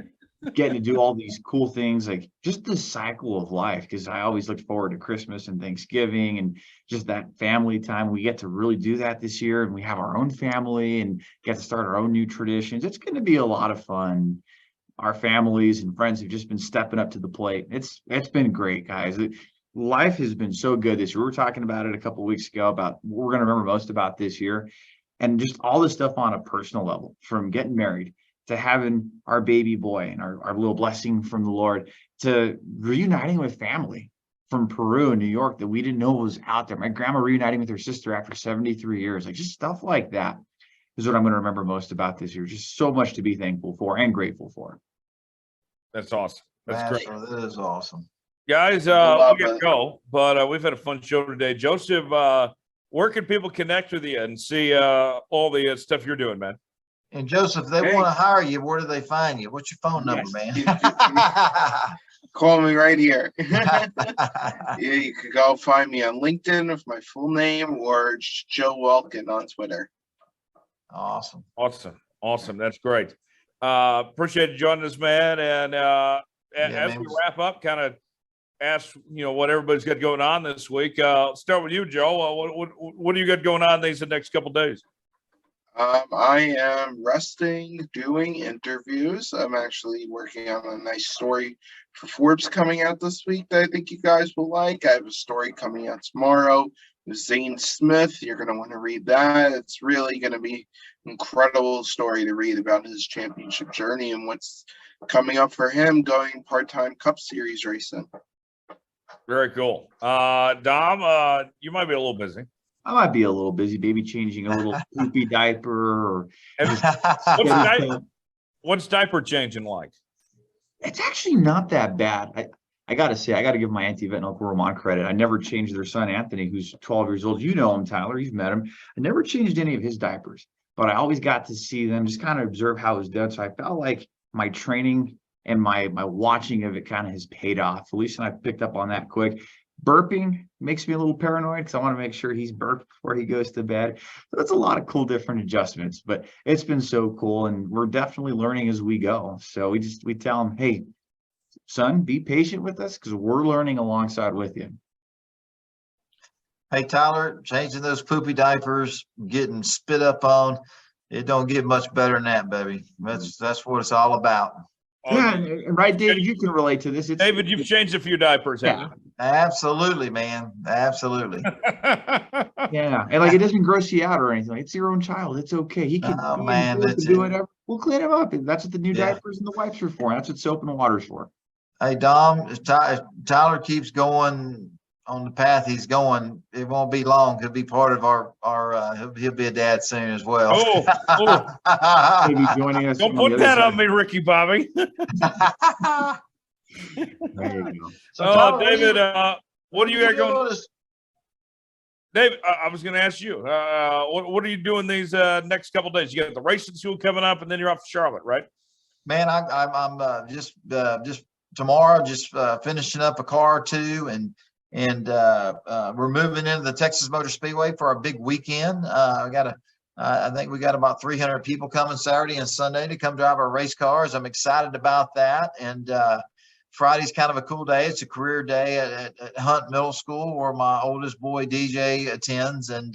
getting to do all these cool things, like just the cycle of life. Because I always look forward to Christmas and Thanksgiving and just that family time. We get to really do that this year, and we have our own family and get to start our own new traditions. It's going to be a lot of fun. Our families and friends have just been stepping up to the plate. It's been great, guys. Life has been so good this year. We were talking about it a couple of weeks ago about what we're going to remember most about this year, and just all this stuff on a personal level, from getting married to having our baby boy and our little blessing from the Lord, to reuniting with family from Peru and New York that we didn't know was out there. My grandma reuniting with her sister after 73 years, like just stuff like that is what I'm going to remember most about this year. Just so much to be thankful for and grateful for. That's awesome. That's great. That is awesome. Guys, we got to go, but we've had a fun show today. Joseph, where can people connect with you and see all the stuff you're doing, man? And Joseph, if they want to hire you, where do they find you? What's your phone number, man? Call me right here. Yeah, you could go find me on LinkedIn with my full name, or Joe Wolkin on Twitter. Awesome. That's great. Appreciate you joining us, man. And as we wrap up, kind of ask, what everybody's got going on this week. Start with you, Joe. What do you got going on these next couple of days? I am resting, doing interviews. I'm actually working on a nice story for Forbes coming out this week that I think you guys will like. I have a story coming out tomorrow with Zane Smith. You're going to want to read that. It's really going to be an incredible story to read about his championship journey and what's coming up for him going part-time Cup Series racing. Very cool. Dom, you might be a little busy. I might be a little busy, baby changing a little poopy diaper. Or what's diaper changing like? It's actually not that bad. I got to say, I got to give my auntie Yvette and Uncle Roman credit. I never changed their son, Anthony, who's 12 years old. You know him, Tyler. You've met him. I never changed any of his diapers, but I always got to see them, just kind of observe how it was done. So I felt like my training and my watching of it kind of has paid off. Felicia and I picked up on that quick. Burping makes me a little paranoid because I want to make sure he's burped before he goes to bed. So that's a lot of cool different adjustments, but it's been so cool, and we're definitely learning as we go. So we tell him, hey, son, be patient with us because we're learning alongside with you. Hey, Tyler, changing those poopy diapers, getting spit up on, it don't get much better than that, baby. That's what it's all about. Yeah, and right, David, you can relate to this. David, you've changed a few diapers, haven't you? Absolutely, man. Absolutely. Yeah, and like it doesn't gross you out or anything. It's your own child. It's okay. He can do whatever. We'll clean him up. That's what the new diapers and the wipes are for. That's what soap and water is for. Hey, Dom, if Tyler keeps going on the path he's going, it won't be long. He'll be part of our he'll be a dad soon as well. Maybe joining us. Don't put that on me, Ricky Bobby. There you go. So Tyler, David, what do you got going? David, I was going to ask you, what are you doing these next couple of days? You got the racing school coming up, and then you're off to Charlotte, right? Man, I'm just tomorrow, just finishing up a car or two, and we're moving into the Texas Motor Speedway for our big weekend. I think we got about 300 people coming Saturday and Sunday to come drive our race cars. I'm excited about that. And Friday's kind of a cool day. It's a career day at Hunt Middle School where my oldest boy DJ attends. And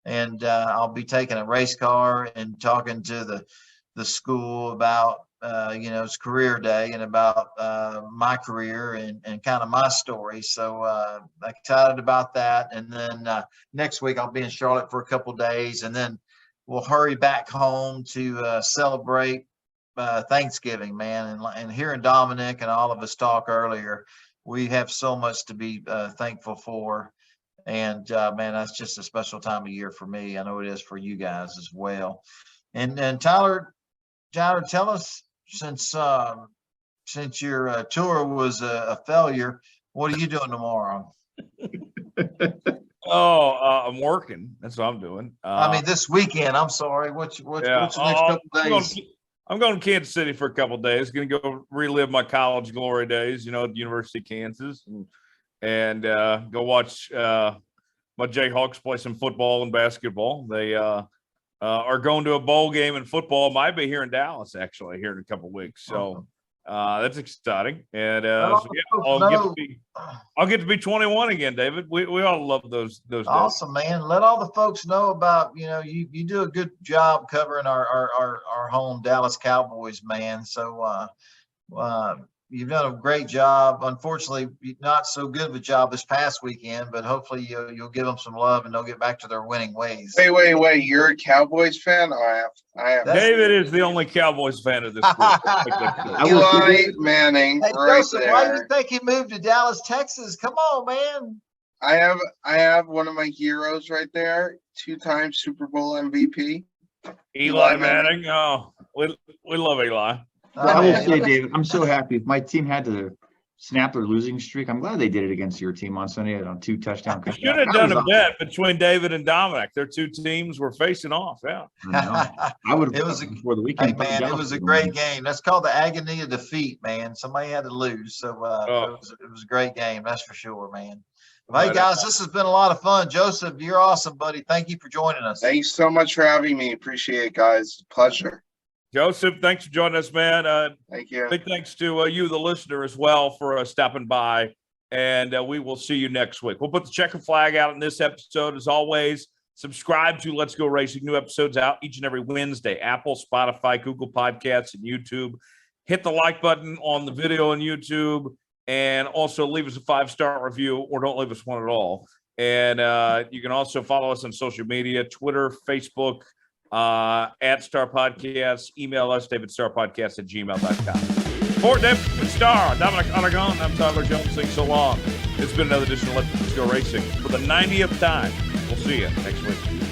and I'll be taking a race car and talking to the school about it's career day and about my career and kind of my story. So excited about that. And then next week I'll be in Charlotte for a couple of days, and then we'll hurry back home to celebrate Thanksgiving, man. And hearing Dominic and all of us talk earlier, we have so much to be thankful for. And man, that's just a special time of year for me. I know it is for you guys as well. And Tyler, tell us, since your tour was a failure, what are you doing tomorrow? I'm working. That's what I'm doing. I mean, this weekend. I'm sorry. What's the next couple days? I'm going to Kansas City for a couple of days. Going to go relive my college glory days, at the University of Kansas, and go watch my Jayhawks play some football and basketball. They are going to a bowl game in football. Might be here in Dallas, actually, here in a couple of weeks. So that's exciting. And I'll get to be 21 again, David. We all love those days. Awesome, man. Let all the folks know about, you do a good job covering our home Dallas Cowboys, man. So you've done a great job. Unfortunately, not so good of a job this past weekend, but hopefully you'll give them some love and they'll get back to their winning ways. Wait. You're a Cowboys fan? I have. David is the only Cowboys fan of this group. Eli Manning, Hey, right Joseph, there. why do you think he moved to Dallas, Texas? Come on, man. I have one of my heroes right there, 2-time Super Bowl MVP. Eli Manning. Oh, we love Eli. Well, I will say, David, I'm so happy. If my team had to snap their losing streak, I'm glad they did it against your team on Sunday on 2 touchdown. You should have done a bet between David and Dominic. Their 2 teams were facing off. Yeah, I would. It was before the weekend. Hey, man, it was a great game. That's called the agony of defeat, man. Somebody had to lose, so it was a great game. That's for sure, man. Well, hey guys, this has been a lot of fun. Joseph, you're awesome, buddy. Thank you for joining us. Thanks so much for having me. Appreciate it, guys. Pleasure. Joseph, thanks for joining us, man. Thank you. Big thanks to you, the listener, as well, for stopping by. And we will see you next week. We'll put the checkered flag out in this episode. As always, subscribe to Let's Go Racing. New episodes out each and every Wednesday. Apple, Spotify, Google Podcasts, and YouTube. Hit the like button on the video on YouTube. And also leave us a 5-star review, or don't leave us one at all. And you can also follow us on social media, Twitter, Facebook, at Star Podcasts. Email us, davidstarpodcast@gmail.com. For David Starr, Dominic Aragon, I'm Tyler Jones. Saying so long. It's been another edition of Let's Go Racing for the 90th time. We'll see you next week.